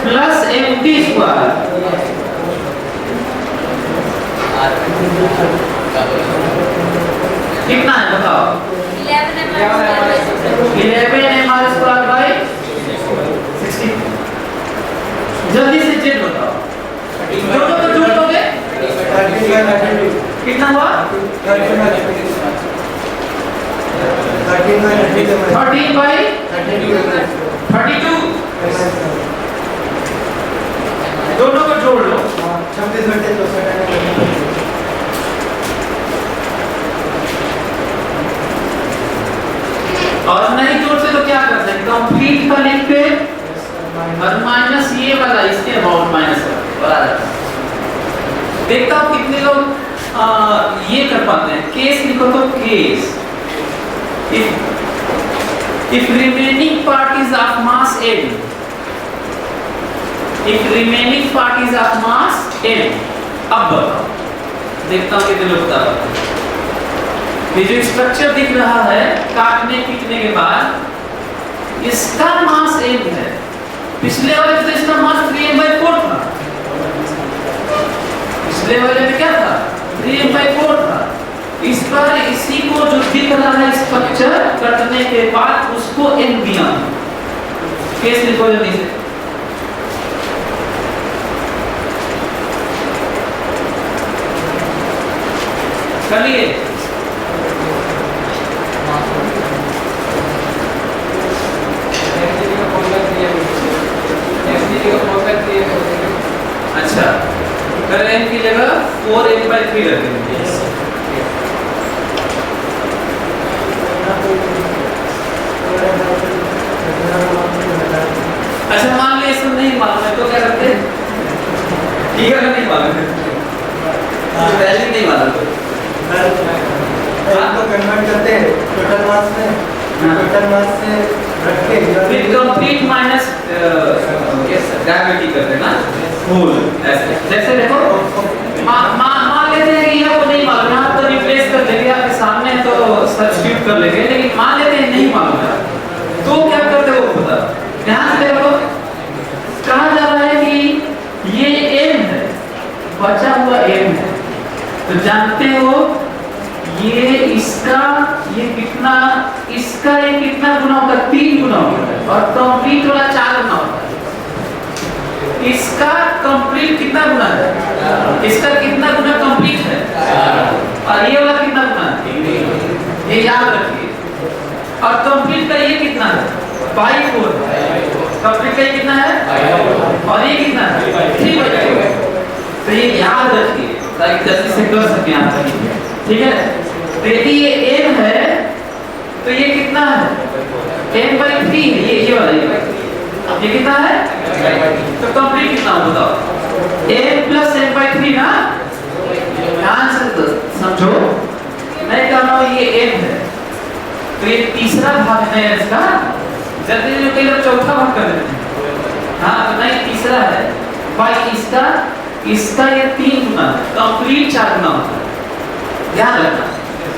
प्लस एम बी स्क्वायर कितना है बताओ? 11 एम आर स्क्वायर बाई 60। जल्दी से जेड बताओ, दोनों को जोड़ दोगे कितना हुआ? 13 बाई 32। दोनों को जोड़ लो 26 बटे 64। और नहीं जोड़ से तो क्या कर सकते? कंप्लीट का लिख के और माइनस ये वाला इसके अबाउट माइनस कर देखता हूँ कितने लोग ये कर पाते हैं। केस लिखो तो case if remaining part is of mass m, if remaining part is of mass m, अब बताओ, देखता हूँ कितने लोग बता पाते हैं। ये जो स्ट्रक्चर दिख रहा है काटने पीटने के बाद, इसका मास m है। पिछले वाले में तो इसका मास 3m/4 था। पिछले वाले में क्या था? 3m/4 था। इस बार इसी को जो दिख रहा है स्ट्रक्चर कटने के बाद उसको m दिया। केस लिखो जल्दी से। चलिए अच्छा, कर m की जगह 4m/3 रख देंगे। अच्छा मान लिया इसमें नहीं मालूम है तो क्या करते हैं? ठीक है, नहीं मालूम है वैल्यू नहीं मालूम तो कन्वर्ट करते हैं टोटल मास में, टोटल मास से रख के फिर कंप्लीट माइनस ग्रेविटी करते हैं ना होल ऐसे। जैसे देखो मान लेते हैं कि ये वो नहीं मालूम है, आप तो रिप्लेस कर देंगे आपके सामने तो सब्स्टिट्यूट कर लेंगे, लेकिन मान लेते हैं नहीं मालूम है तो क्या करते हो पता? ध्यान से देखो, कहा जा रहा है कि ये m है, बचा हुआ m है, तो जानते हो ये इसका ये कितना, इसका ये कितना गुना होगा? 3 गुना होगा और कंप्लीट वाला 4 गुना होगा। इसका कंप्लीट कितना गुना है? इसका कितना गुना कंप्लीट है? और ये वाला कितना गुना है? ये याद रखिए। और कंप्लीट का ये कितना है? 5/4। कंप्लीट का ये कितना है? और ये कितना है? 3/4। तो ये याद रखिए ताकि जल्दी से कर सकें आप। ठीक है, तो यदि ये m है तो ये कितना है? m/3 है। ये वाला ये कितना है? तो कंप्लीट कितना हो बताओ? m + m/3 ना। ध्यान से तो समझो, मैं कह रहा हूँ ये m है तो ये तीसरा भाग है इसका। जल्दी जो कई लोग चौथा भाग कर देते हैं, हाँ तो नहीं तीसरा है भाई। इसका ये 3 गुना कंप्लीट 4 गुना होता है, ध्यान रखना।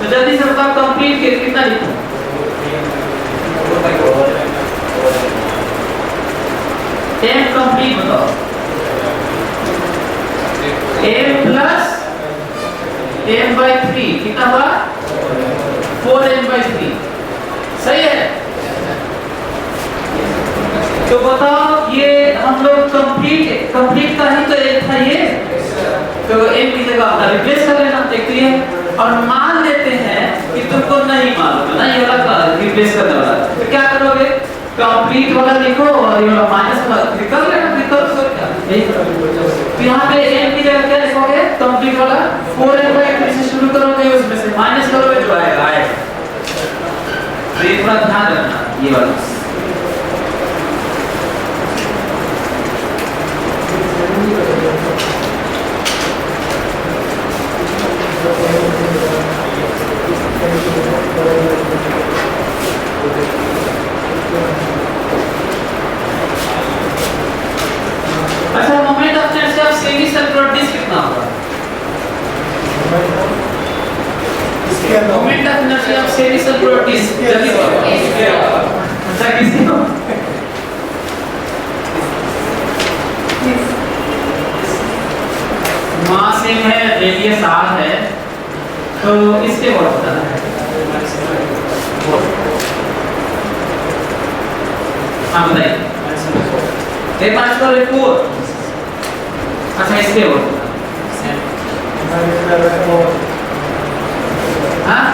तो जल्दी से बताओ कंप्लीट के कितना लिखूं? m कंप्लीट बताओ। m + m/3 कितना हुआ? 4m/3। सही है। तो बताओ ये हम लोग कंप्लीट का ही तो एक था ये, तो m की जगह आप रिप्लेस कर लेना। एक तो ये, और मान लेते हैं कि तुमको नहीं मालूम है ना ये वाला रिप्लेस करने वाला, तो क्या करोगे? कंप्लीट वाला लिखो और ये वाला माइनस वाला निकल लेना, विकल्प से क्या यही करोगे। तो यहाँ पे m की जगह क्या लिखोगे? कंप्लीट वाला 4m/3 से शुरू करोगे, उसमें से माइनस करोगे जो आएगा। तो ये थोड़ा ध्यान रखना ये वाला। सेमी सर्कुलर डिस्क कितना होगा? Moment of inertia of semi circular disc जल्दी बताओ। अच्छा किसी को मास सेम है, रेडियस r है, तो इसके बहुत बताना है। हाँ बताइए। एक 5 पर 4। अच्छा इसके बहुत हाँ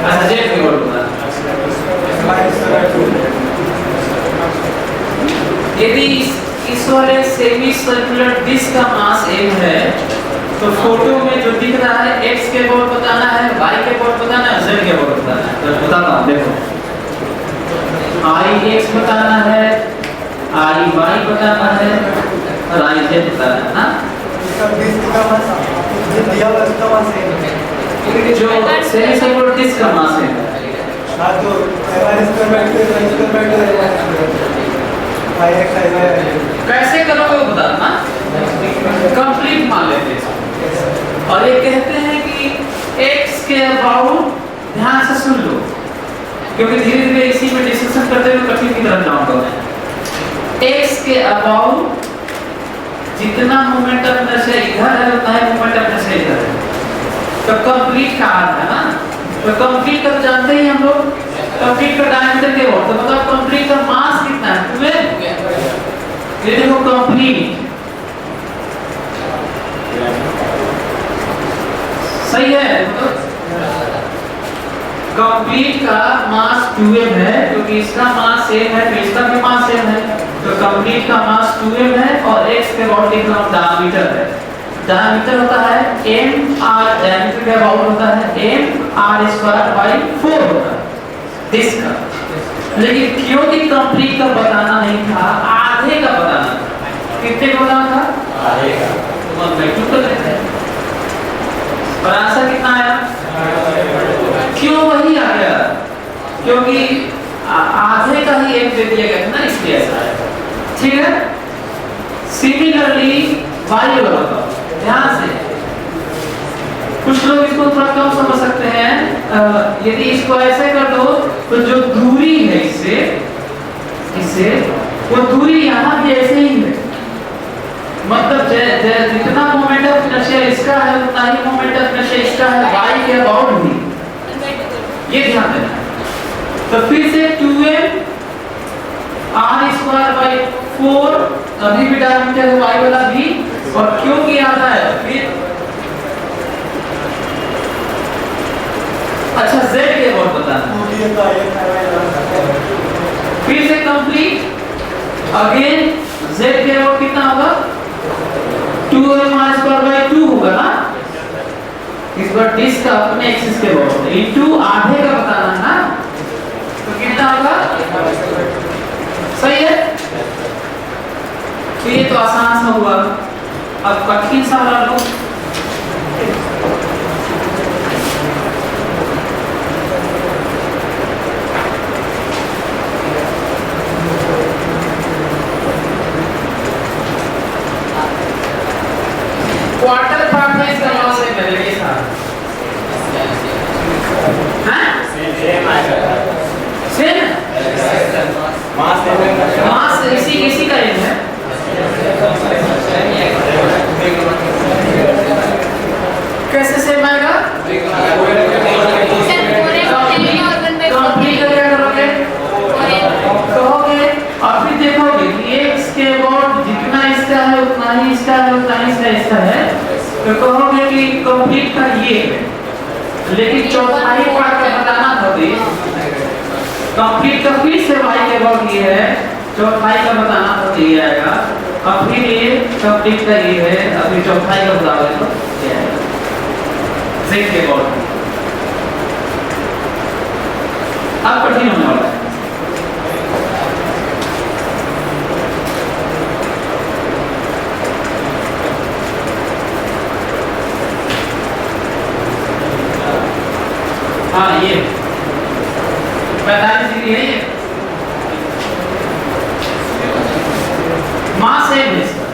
अच्छा जेड के बहुत बताना। यदि इस वाले सेमी सर्कुलर डिस्क का मास m है तो फोटो में जो दिख रहा है x के बहुत बताना है, y के बहुत बताना है, z के बहुत बताना है। तो बताता हूँ, देखो i x बताना है, i y बताना है और i z बताना है ना। जो सेमी सर्कुलर डिस्क का मास है कैसे करोगे वो बताना, कंप्लीट मान लेते हैं। और ये कहते हैं कि x के अबाउट, ध्यान से सुन लो क्योंकि धीरे धीरे इसी में डिस्कशन करते हुए कठिन की तरफ जाऊंगा मैं। x के अबाउट जितना मोमेंट ऑफ इनर्शिया इधर है उतना ही मोमेंट ऑफ इनर्शिया इधर है, तो कंप्लीट का अर्थ है ना। तो कंप्लीट का तो जानते ही हम लोग, कंप्लीट का डायमीटर क्या होता है, तो मतलब कंप्लीट का मास कितना है तुम्हें, ये देखो कंप्लीट सही है, कंप्लीट का मास 2m है क्योंकि इसका मास सेम है तो इसका भी मास सेम है, तो कंप्लीट का मास 2m है और x के अबाउट लिख रहा हूं डायमीटर है। डायमीटर होता है m r, डायमीटर के अबाउट होता है m r² 4 होता है डिस्क का। लेकिन क्योंकि कंप्लीट का बताना नहीं था, आधे का बताना था। कितने का बताना था? आधे का। तो 1/2 कर लेते हैं और आंसर कितना आया? क्यों वही आ गया? क्योंकि आधे का ही एक दे दिया गया था ना, इसलिए ऐसा है। ठीक है, सिमिलरली वाई वाला का ध्यान से कुछ लोग इसको थोड़ा कम समझ सकते हैं। यदि इसको ऐसे कर दो तो जो दूरी है इससे वो दूरी यहाँ भी ऐसे ही है, मतलब जितना मोमेंट ऑफ इनर्शिया इसका है उतना ही मोमेंट ऑफ इनर्शिया इसका है, y के अबाउट भी, ये ध्यान देना। तो फिर से 2m r² 4 अभी भी डायमीटर है y वाला भी, और क्योंकि आता है फिर अच्छा z के अबाउट बताना। फिर से कंप्लीट अगेन z के अबाउट कितना होगा? 2m r² होगा ना। इस बार डिस्क का अपने एक्सिस के अबाउट इनटू आधे का बताना है ना, तो कितना होगा? सही है। तो ये तो आसान सा हुआ, अब कठिन सा वाला लो। क्वार्टर पार्ट में इसका मास है मेरे के साथ, हैं? सेम मास इसी का ये है। कैसे सेम आएगा? कंप्लीट का क्या करोगे? कहोगे और फिर देखोगे कि x के अबाउट जितना इसका है उतना ही इसका है, उतना ही इसका है, तो कहोगे कि कंप्लीट का ये है, लेकिन चौथाई पार्ट का बताना था। कंप्लीट का फिर से y के अबाउट ये है, चौथाई का बताना था तो ये आएगा, और फिर ये कंप्लीट का ये है, और फिर चौथाई का बताओगे तो ये आएगा z के अबाउट। अब कठिन होने वाला है। हाँ ये 45 डिग्री है, ये मास है इसका।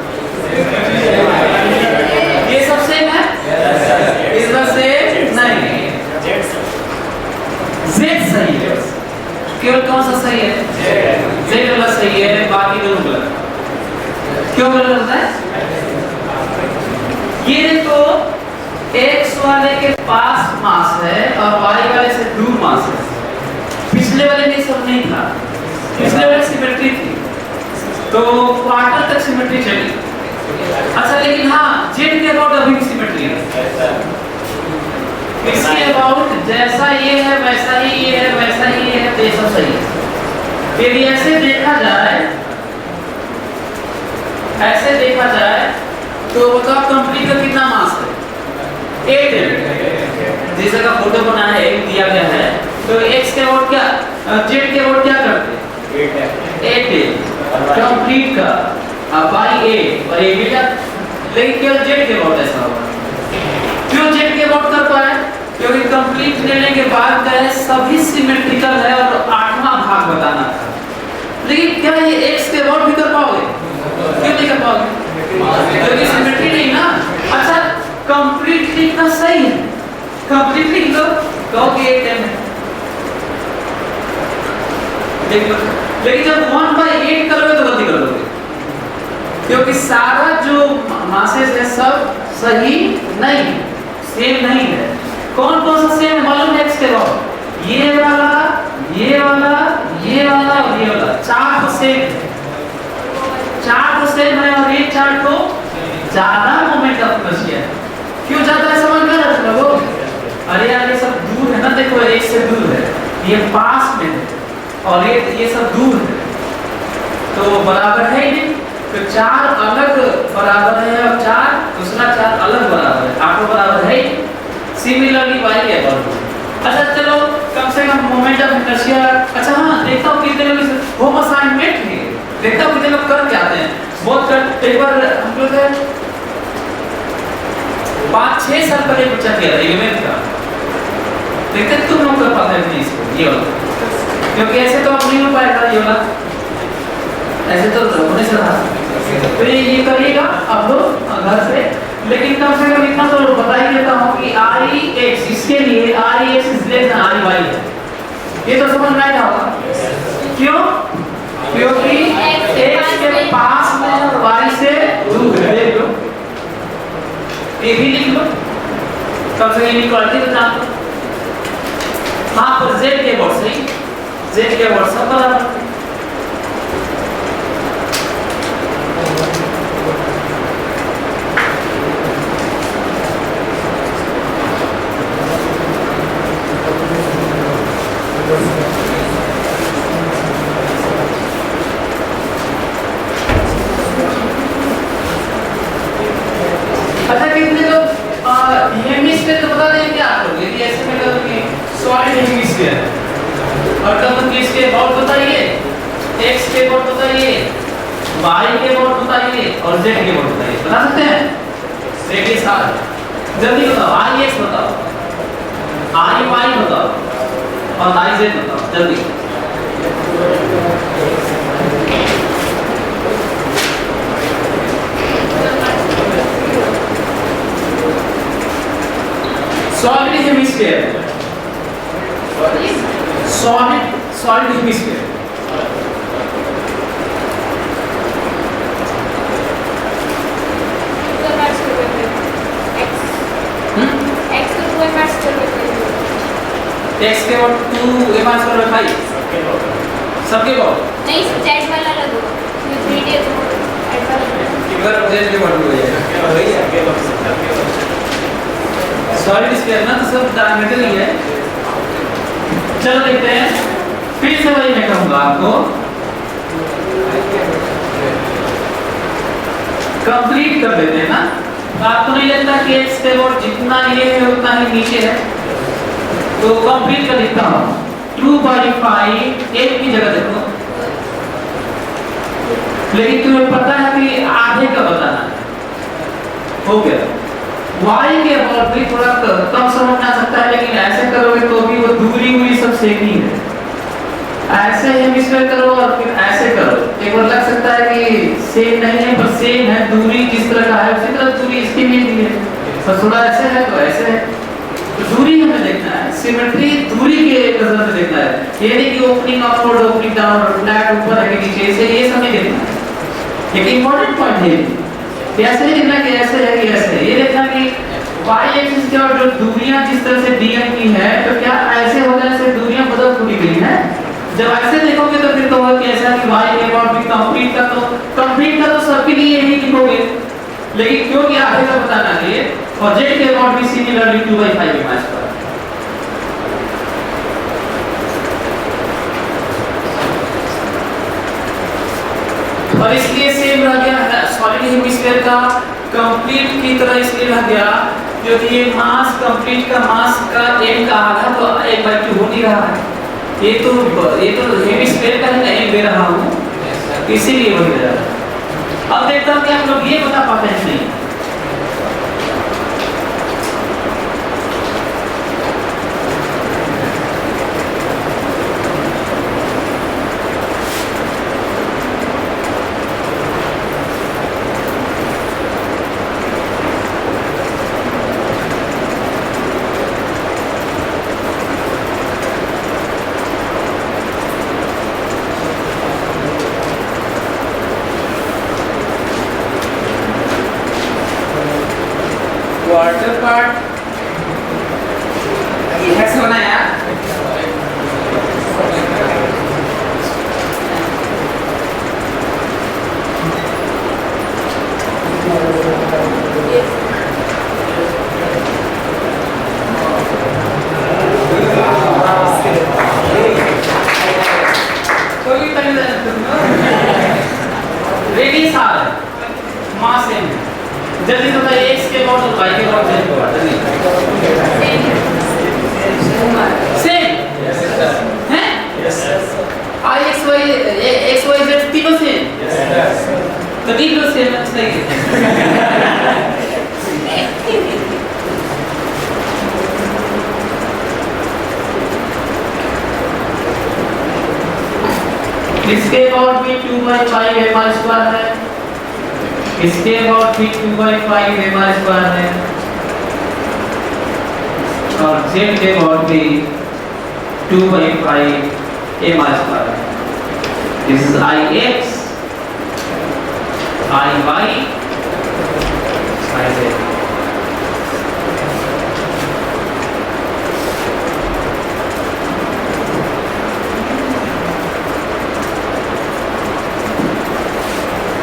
क्यों गलत होता है? ये देखो x वाले के पास मास है और y वाले से दूर मास है। पिछले वाले में सब नहीं था, पिछले वाले सिमेट्री थी, तो क्वार्टर तक सिमेट्री चली। अच्छा लेकिन हाँ जेड के अबाउट अभी भी सिमेट्री है। इसके अबाउट जैसा ये है वैसा ही ये है, वैसा ही ये है, तो ये सब सही है। यदि ऐसे देखा जाए, ऐसे देखा जाए तो बताओ कंप्लीट का कितना मास है? 8 है। जैसे का फोटो बना है, 8 दिया गया है, तो x के अबाउट क्या, z के अबाउट क्या करते हैं? 8 है कंप्लीट का बाई 8 और ये क्या, लेकिन केवल z के अबाउट ऐसा होगा। क्यों z के अबाउट कर पाए? क्योंकि कंप्लीट लेने के बाद क्या है, सभी सिमेट्रिकल है और 8वां भाग बताना था। लेकिन क्या ये x के अबाउट भी कर पाओगे? क्यों नहीं कर पाओगे? क्योंकि सिमेट्री नहीं ना। अच्छा कंप्लीट लिखना सही है, कंप्लीट लिख लो, कहोगे 8 है देख लो। लेकिन जब 1/8 करोगे तो गलती कर लोगे, क्योंकि सारा जो मासेस है सब सही नहीं, सेम नहीं है। कौन कौन सा सेम मालूम है? x के अबाउट ये वाला, ये वाला, ये वाला और ये वाला, 4 तो सेम है, 4 तो सेम है और ये 4 को ज्यादा मोमेंट ऑफ इनर्शिया है। क्यों ज्यादा है समझ में आ रहा है लोगों? अरे यार ये सब दूर है ना, देखो एक से दूर है, ये पास में है और ये सब दूर है, तो बराबर है ही नहीं। तो 4 अलग बराबर है और 4 दूसरा 4 अलग बराबर है, आपको बराबर है ही। सिमिलरली y के अबाउट। अच्छा चलो कम से कम मोमेंट ऑफ इनर्शिया। अच्छा हाँ देखता हूँ कितने लोग होम असाइनमेंट है, देखता हूँ कितने लोग कर के आते हैं। बहुत कर, एक बार हम लोग 5-6 साल पहले बच्चा किया था इलेवेंथ का, देखते तुम लोग कर पाते हैं इसको, ये वाला, क्योंकि ऐसे तो आप नहीं हो पाएगा ये वाला, ऐसे तो होने से रहा। तो ये करिएगा आप लोग घर से, लेकिन कम से कम इतना तो बता ही देता हूँ कि REX इसके लिए REX is less than REY है, ये तो समझ में आया होगा। क्यों? क्योंकि x के पास में और y से दूर है। देख लो, ये भी लिख लो, कम से कम इक्वालिटी तो जान लो। हाँ पर z के अबाउट सही, z के अबाउट सब बराबर। अच्छा कितने लोग हेमिस्फीयर तो बता दें क्या आप लोग? यदि ऐसे में करोगे सॉलिड हेमिस्फीयर और तब इसके अबाउट बताइए, x के अबाउट बताइए, y के अबाउट बताइए और z के अबाउट बताइए। बता सकते हैं? देखिए साथ जल्दी बताओ, IX बताओ, IY बताओ और IZ बताओ जल्दी। Solid hemisphere, solid hemisphere x के और 2m² सबके बहुत नहीं z वाला लगो, 3D इधर z के बहुत हो जाएगा, वही है सॉलिड स्फीयर ना, तो सब डायमीटर ही है। चलो देखते हैं, फिर से वही मैं कहूंगा आपको, कंप्लीट कर देते हैं ना। आपको नहीं लगता कि x के और जितना ये है उतना ही नीचे है? तो कंप्लीट कर देता हूँ, 2/5 एक की जगह देखो, लेकिन तुम्हें पता है कि आधे का बताना है, हो गया। y के अबाउट भी थोड़ा कम समझ आ सकता है, लेकिन ऐसे करोगे तो भी वो दूरी हुई सब सेम ही है। ऐसे हेमिस्फीयर करो और फिर ऐसे करो, एक बार लग सकता है कि सेम नहीं है, पर सेम है, दूरी जिस तरह का है उसी तरह दूरी इसकी भी है, पर थोड़ा ऐसे है तो ऐसे है। तो दूरी हमें देखना है, सिमेट्री दूरी के नजर से देखना है, ये नहीं कि opening upward, opening down, flat ऊपर है कि नीचे, इसे ये सब नहीं देखना है। एक इंपॉर्टेंट पॉइंट है कि ऐसे नहीं लिखना कि ऐसे है कि ऐसे, ये देखना कि y एक्सिस के और जो दूरियां जिस तरह से dm की है तो क्या ऐसे हो जाने से दूरियां बदल थोड़ी गई हैं। जब ऐसे देखोगे तो फिर तो होगा कि ऐसा कि y के अबाउट भी कंप्लीट का तो सबके लिए यही लिखोगे, लेकिन क्योंकि आगे का बताना है और z के अबाउट भी सिमिलरली 2/5 मैच पर। और इसलिए सेम रह गया सॉलिड हेमिस्फीयर का कंप्लीट की तरह इसलिए रह गया क्योंकि ये मास कंप्लीट का मास का m का आधा तो 1/2 हो नहीं रहा है, ये तो हेमिस्फीयर का ही m दे रहा हूँ इसीलिए वही दे रहा है। अब देखता हूँ कि आप लोग ये बता पाते हैं नहीं। क्वार्टर पार्ट ये कैसे बनाया? रेडियस आर मास m जल्दी तो बताइए x के अबाउट और y के अबाउट z के अबाउट सेम हैं? I x y z तीनों सेम तो तीनों सेम सही है। इसके अबाउट भी 2/5 m² है, इसके अबाउट भी 2/5 m² है और z के अबाउट भी 2/5 m² है। This is Ix, Iy, Iz।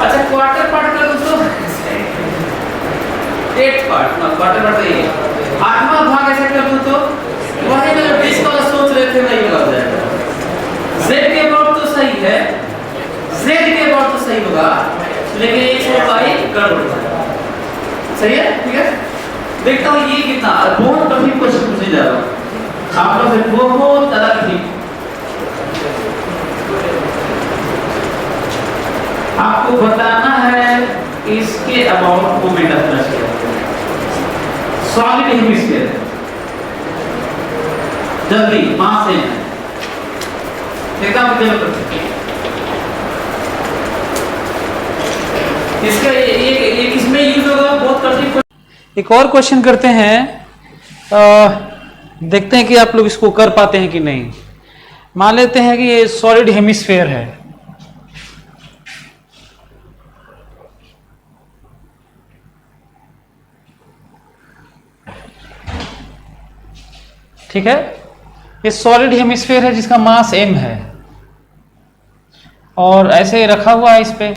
अच्छा क्वार्टर पार्ट कर दो, 8 पार्ट ना क्वार्टर पार्ट है, 8वां भाग ऐसे कर दो तो वही मतलब 20 वाला सोच रहे थे नहीं हो जाएगा। z के अबाउट तो सही है, z के अबाउट तो सही होगा लेकिन एक से y गड़बड़ हो जाएगा। सही है, ठीक है। देखता हूँ ये कितना बहुत कठिन क्वेश्चन पूछने जा रहा हूँ आप लोग से, बहुत ज्यादा कठिन। आपको बताना है इसके about moment of inertia solid hemisphere. जल्दी मास है देखता हूं चलो करते इसका ये किसमें यूज होगा, बहुत कठिन। एक और क्वेश्चन करते हैं, देखते हैं कि आप लोग इसको कर पाते हैं कि नहीं। मान लेते हैं कि ये सॉलिड हेमिस्फीयर है, ठीक है। ये सॉलिड हेमिस्फीयर है जिसका मास m है और ऐसे रखा हुआ है, इस पे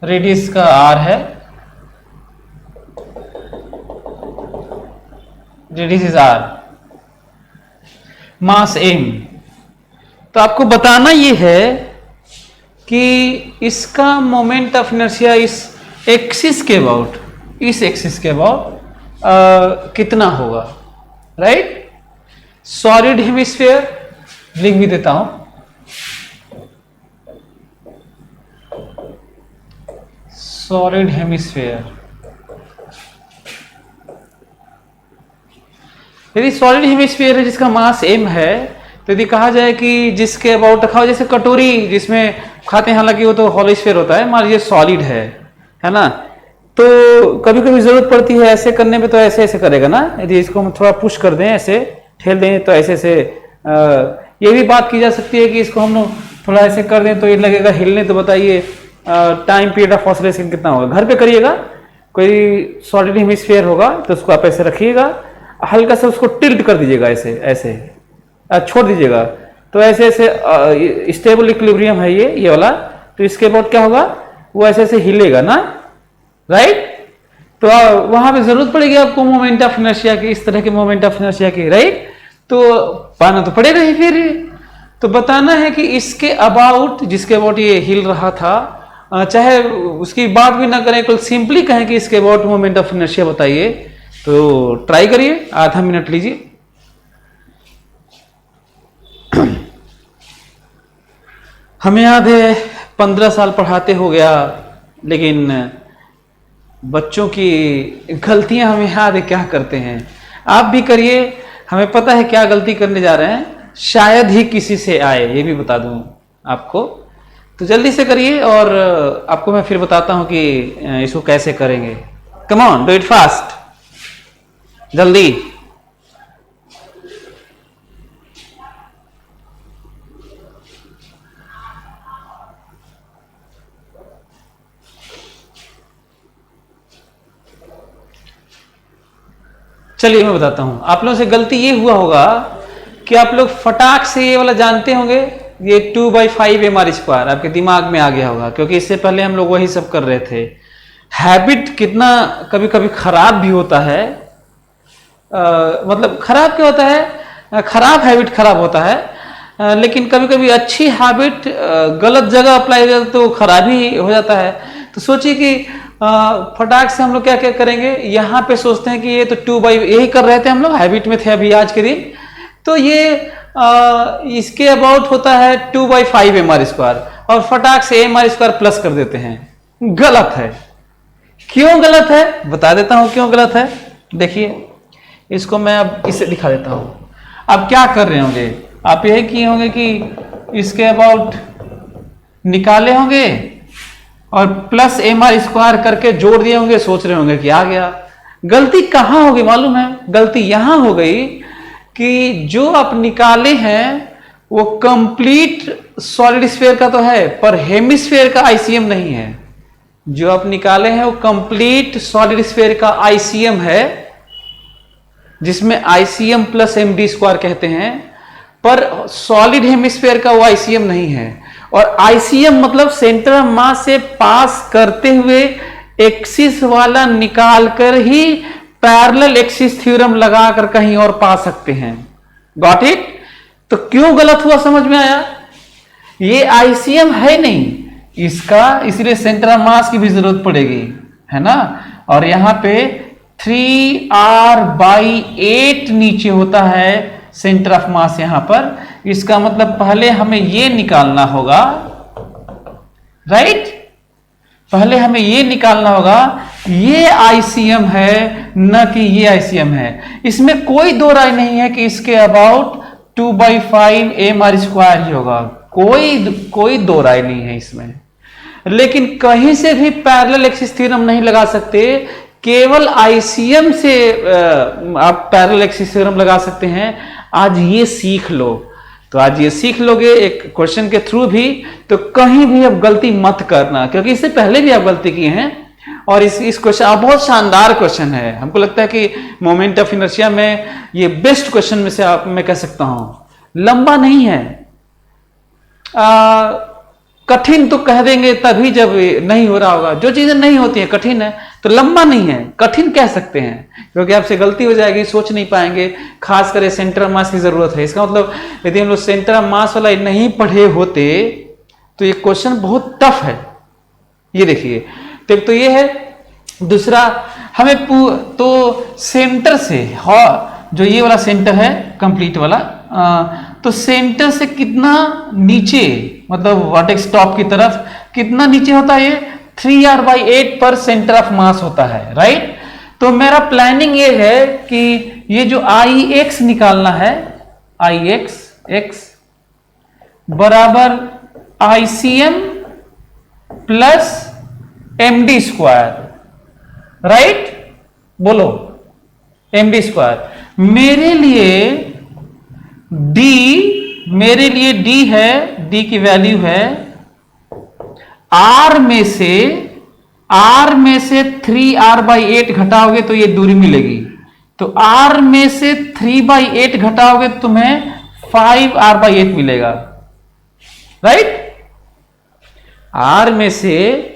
रेडियस का r है, radius is r, mass m। तो आपको बताना ये है कि इसका मोमेंट ऑफ इनर्शिया इस एक्सिस के अबाउट, इस एक्सिस के अबाउट कितना होगा, राइट। सॉलिड हेमिस्फीयर लिख भी देता हूं, सॉलिड हेमिस्फीयर। यदि सॉलिड हेमिस्फीयर है जिसका मास m है, तो यदि कहा जाए कि जिसके अबाउट रखा हो, जैसे कटोरी जिसमें खाते हैं, हालांकि वो तो हॉलो स्फीयर होता है, मान लीजिए सॉलिड है ना। तो कभी कभी जरूरत पड़ती है ऐसे करने में, तो ऐसे ऐसे करेगा ना। यदि इसको हम थोड़ा पुश कर दें, ऐसे ठेल दें, तो ऐसे ऐसे ये भी बात की जा सकती है कि इसको हम थोड़ा ऐसे कर दें तो ये लगेगा हिलने। तो बताइए टाइम पीरियड ऑफ ऑसिलेशन कितना होगा? घर पे करिएगा, कोई सॉलिड हेमिस्फीयर होगा तो उसको आप ऐसे रखिएगा, हल्का सा उसको टिल्ट कर दीजिएगा, ऐसे ऐसे छोड़ दीजिएगा, तो ऐसे ऐसे स्टेबल इक्विलिब्रियम है ये वाला, तो इसके बाद क्या होगा, वो ऐसे ऐसे हिलेगा ना, राइट। तो वहां पे जरूरत पड़ेगी आपको मोमेंट ऑफ इनर्शिया की, इस तरह के मोमेंट ऑफ इनर्शिया की, राइट। तो पाना तो पड़ेगा ही फिर। तो बताना है कि इसके अबाउट, जिसके अबाउट ये हिल रहा था, चाहे उसकी बात भी ना करें, कुल सिंपली कहें कि इसके अबाउट मोमेंट ऑफ इनर्शिया बताइए, तो ट्राई करिए, आधा मिनट लीजिए। हमें याद है 15 साल पढ़ाते हो गया, लेकिन बच्चों की गलतियां हमें याद है क्या करते हैं। आप भी करिए, हमें पता है क्या गलती करने जा रहे हैं, शायद ही किसी से आए, ये भी बता दूं आपको। तो जल्दी से करिए और आपको मैं फिर बताता हूं कि इसको कैसे करेंगे। Come on, do it fast, जल्दी। चलिए मैं बताता हूं। आप लोगों से गलती ये हुआ होगा कि आप लोग फटाक से ये वाला जानते होंगे, ये 2/5 mr², आपके दिमाग में आ गया होगा, क्योंकि इससे पहले हम लोग वही सब कर रहे थे। हैबिट कितना कभी कभी खराब भी होता है, मतलब खराब क्या होता है, खराब हैबिट खराब होता है, लेकिन कभी कभी अच्छी हैबिट गलत जगह अप्लाई हो जाए तो खराब ही हो जाता है। तो सोचिए कि फटाक से हम लोग क्या क्या करेंगे, यहाँ पे सोचते हैं कि ये तो 2/, यही कर रहे थे हम लोग, हैबिट में थे अभी आज के दिन। तो ये इसके अबाउट होता है 2/5 mr², और फटाक से mr² प्लस कर देते हैं। गलत है। क्यों गलत है बता देता हूं, क्यों गलत है। देखिए इसको मैं अब इसे दिखा देता हूं। अब क्या कर रहे होंगे आप, यही किए होंगे कि इसके अबाउट निकाले होंगे और प्लस mr² करके जोड़ दिए होंगे, सोच रहे होंगे कि आ गया। गलती कहां होगी मालूम है, गलती यहां हो गई कि जो आप निकाले हैं वो कंप्लीट सॉलिड स्फीयर का तो है, पर हेमिस्फीयर का आईसीएम नहीं है। जो आप निकाले हैं वो कंप्लीट सॉलिड स्फीयर का आईसीएम है, जिसमें आईसीएम प्लस md² कहते हैं, पर सॉलिड हेमिस्फीयर का वो आईसीएम नहीं है। और आईसीएम मतलब सेंटर ऑफ मास से पास करते हुए एक्सिस वाला निकालकर ही पैरेलल एक्सिस थ्योरम लगाकर कहीं और पा सकते हैं। Got it. तो क्यों गलत हुआ समझ में आया, ये आईसीएम है नहीं इसका, इसलिए सेंटर ऑफ मास की भी जरूरत पड़ेगी, है ना। और यहां पे 3r/8 नीचे होता है सेंटर ऑफ मास यहां पर। इसका मतलब पहले हमें ये निकालना होगा, राइट, पहले हमें ये निकालना होगा ये आईसीएम है न कि ये आईसीएम है। इसमें कोई दो राय नहीं है कि इसके अबाउट 2/5 mr² ही होगा, कोई दो राय नहीं है इसमें। लेकिन कहीं से भी पैरेलल एक्सिस थ्योरम नहीं लगा सकते, केवल आईसीएम से आप पैरेलल एक्सिस थ्योरम लगा सकते हैं। आज ये सीख लो, तो आज ये सीख लोगे एक क्वेश्चन के थ्रू भी, तो कहीं भी अब गलती मत करना, क्योंकि इससे पहले भी आप गलती किए हैं। और इस क्वेश्चन बहुत शानदार क्वेश्चन है, हमको लगता है कि मोमेंट ऑफ इनर्शिया में ये बेस्ट क्वेश्चन में से आप मैं कह सकता हूं। लंबा नहीं है, कठिन तो कह देंगे तभी जब नहीं हो रहा होगा। जो चीजें नहीं होती है कठिन है, तो लंबा नहीं है, कठिन कह सकते हैं, क्योंकि आपसे गलती हो जाएगी, सोच नहीं पाएंगे। खास करके सेंटर ऑफ मास की जरूरत है। इसका मतलब यदि हम लोग सेंटर ऑफ मास वाला नहीं पढ़े होते तो ये क्वेश्चन बहुत टफ है। ये देखिए, तो ये है। दूसरा, हमें तो सेंटर से, जो ये वाला सेंटर है कंप्लीट वाला, तो सेंटर से कितना नीचे, मतलब वर्टेक्स टॉप की तरफ कितना नीचे होता है, ये 3r/8 पर सेंटर ऑफ मास होता है, राइट। तो मेरा प्लानिंग ये है कि ये जो Ix निकालना है, Ix बराबर ICM प्लस md², राइट, बोलो md²। मेरे लिए D है डी की वैल्यू है आर में से 3r/8 घटाओगे तो ये दूरी मिलेगी। तो r में से 3/8 घटाओगे तो तुम्हें 5r/8 मिलेगा, राइट। r में से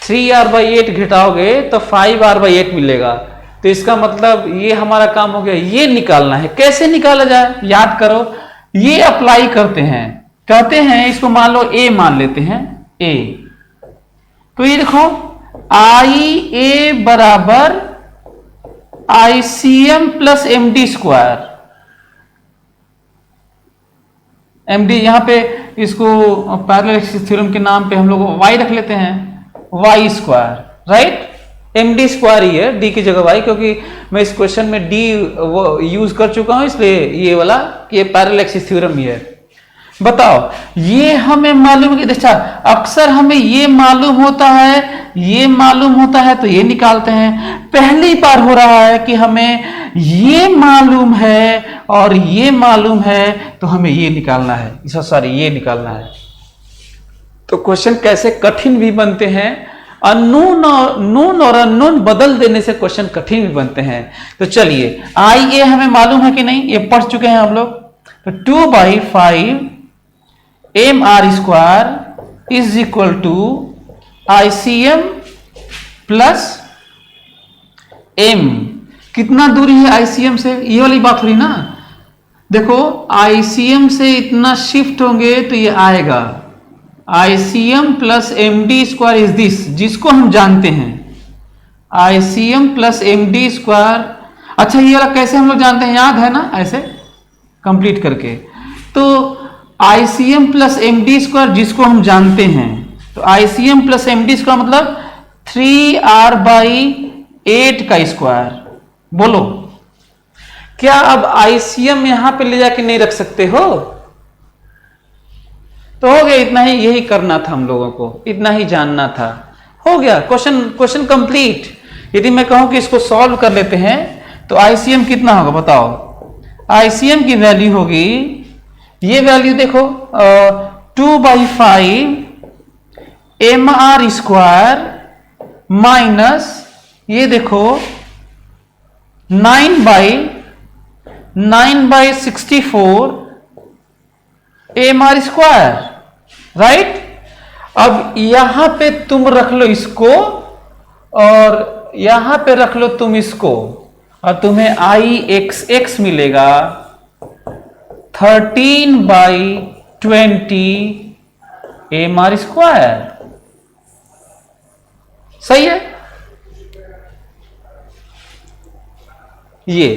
3r/8 घटाओगे तो 5r/8 मिलेगा। तो इसका मतलब ये हमारा काम हो गया, ये निकालना है। कैसे निकाला जाए, याद करो, ये अप्लाई करते हैं, कहते हैं इसको मान लो a मान लेते हैं a। तो ये देखो IA बराबर ICM plus MD square. MD यहां पे इसको पैरेलल एक्सिस थ्योरम के नाम पे हम लोग y रख लेते हैं, y square, right. MD square ही है, d की जगह y, क्योंकि मैं इस क्वेश्चन में d यूज कर चुका हूं, इसलिए ये वाला ये पैरेलल एक्सिस थ्योरम ही है। बताओ, ये हमें मालूम है कि अच्छा अक्सर हमें ये मालूम होता है, ये मालूम होता है तो ये निकालते हैं। पहली बार हो रहा है कि हमें ये मालूम है और ये मालूम है तो हमें ये निकालना है, सॉरी ये निकालना है। तो क्वेश्चन कैसे कठिन भी बनते हैं, अननोन और अननोन बदल देने से क्वेश्चन कठिन भी बनते हैं। तो चलिए IA हमें मालूम है कि नहीं, ये पढ़ चुके हैं हम लोग। तो 2/5 mr square is equal to ICM plus m। कितना दूरी है ICM से, ये वाली बात हो रही ना। देखो ICM से इतना शिफ्ट होंगे तो ये आएगा ICM plus MD square is this, जिसको हम जानते हैं ICM प्लस MD स्क्वायर। अच्छा ये वाला कैसे हम लोग जानते हैं, याद है ना, ऐसे कंप्लीट करके। तो ICM प्लस MD स्क्वायर जिसको हम जानते हैं, तो ICM प्लस MD स्क्वायर मतलब 3r/8 का स्क्वायर। बोलो क्या अब ICM यहां पे ले जाके नहीं रख सकते हो? तो हो गया, इतना ही, यही करना था हम लोगों को, इतना ही जानना था, हो गया क्वेश्चन कंप्लीट। यदि मैं कहूं कि इसको सॉल्व कर लेते हैं तो ICM कितना होगा बताओ। ICM की वैल्यू होगी, ये वैल्यू देखो 2/5 mr स्क्वायर माइनस ये देखो 9/64 mr स्क्वायर, राइट। अब यहां पे तुम रख लो इसको और यहां पे रख लो तुम इसको, और तुम्हें IXX मिलेगा 13/20 mr स्क्वायर। सही है, ये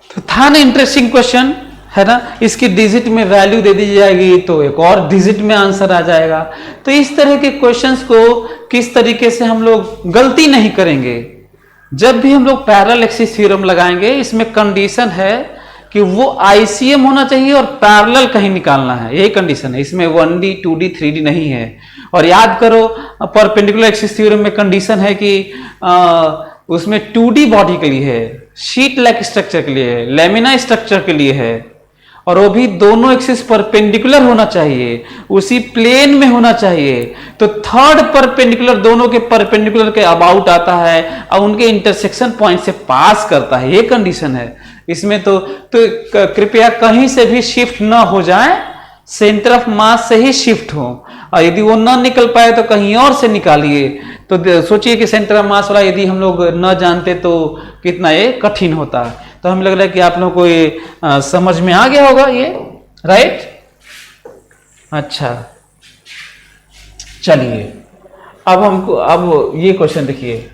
तो था ना इंटरेस्टिंग क्वेश्चन, है ना। इसकी डिजिट में वैल्यू दे दी जाएगी तो एक और डिजिट में आंसर आ जाएगा। तो इस तरह के क्वेश्चंस को किस तरीके से हम लोग गलती नहीं करेंगे। जब भी हम लोग पैरेलल एक्सिस थ्योरम लगाएंगे, इसमें कंडीशन है कि वो ICM होना चाहिए और पैरेलल कहीं निकालना है, यही कंडीशन है। इसमें 1D 2D 3D नहीं है। और याद करो परपेंडिकुलर एक्सिस थ्योरम में कंडीशन है कि उसमें 2D बॉडी के लिए है, शीट लाइक स्ट्रक्चर के लिए है, लेमिना स्ट्रक्चर के लिए है, और वो भी दोनों एक्सिस परपेंडिकुलर होना चाहिए, उसी प्लेन में होना चाहिए। तो थर्ड परपेंडिकुलर दोनों के परपेंडिकुलर के अबाउट आता है और उनके इंटरसेक्शन पॉइंट से पास करता है, ये कंडीशन है इसमें। तो कृपया कहीं से भी शिफ्ट ना हो जाए, सेंटर ऑफ मास से ही शिफ्ट हो, और यदि वो ना निकल पाए तो कहीं और से निकालिए। तो सोचिए कि सेंटर ऑफ मास वाला यदि हम लोग न जानते तो कितना ये कठिन होता। तो हमें लग रहा है कि आप लोगों को ये समझ में आ गया होगा ये, राइट। अच्छा चलिए अब ये क्वेश्चन देखिए।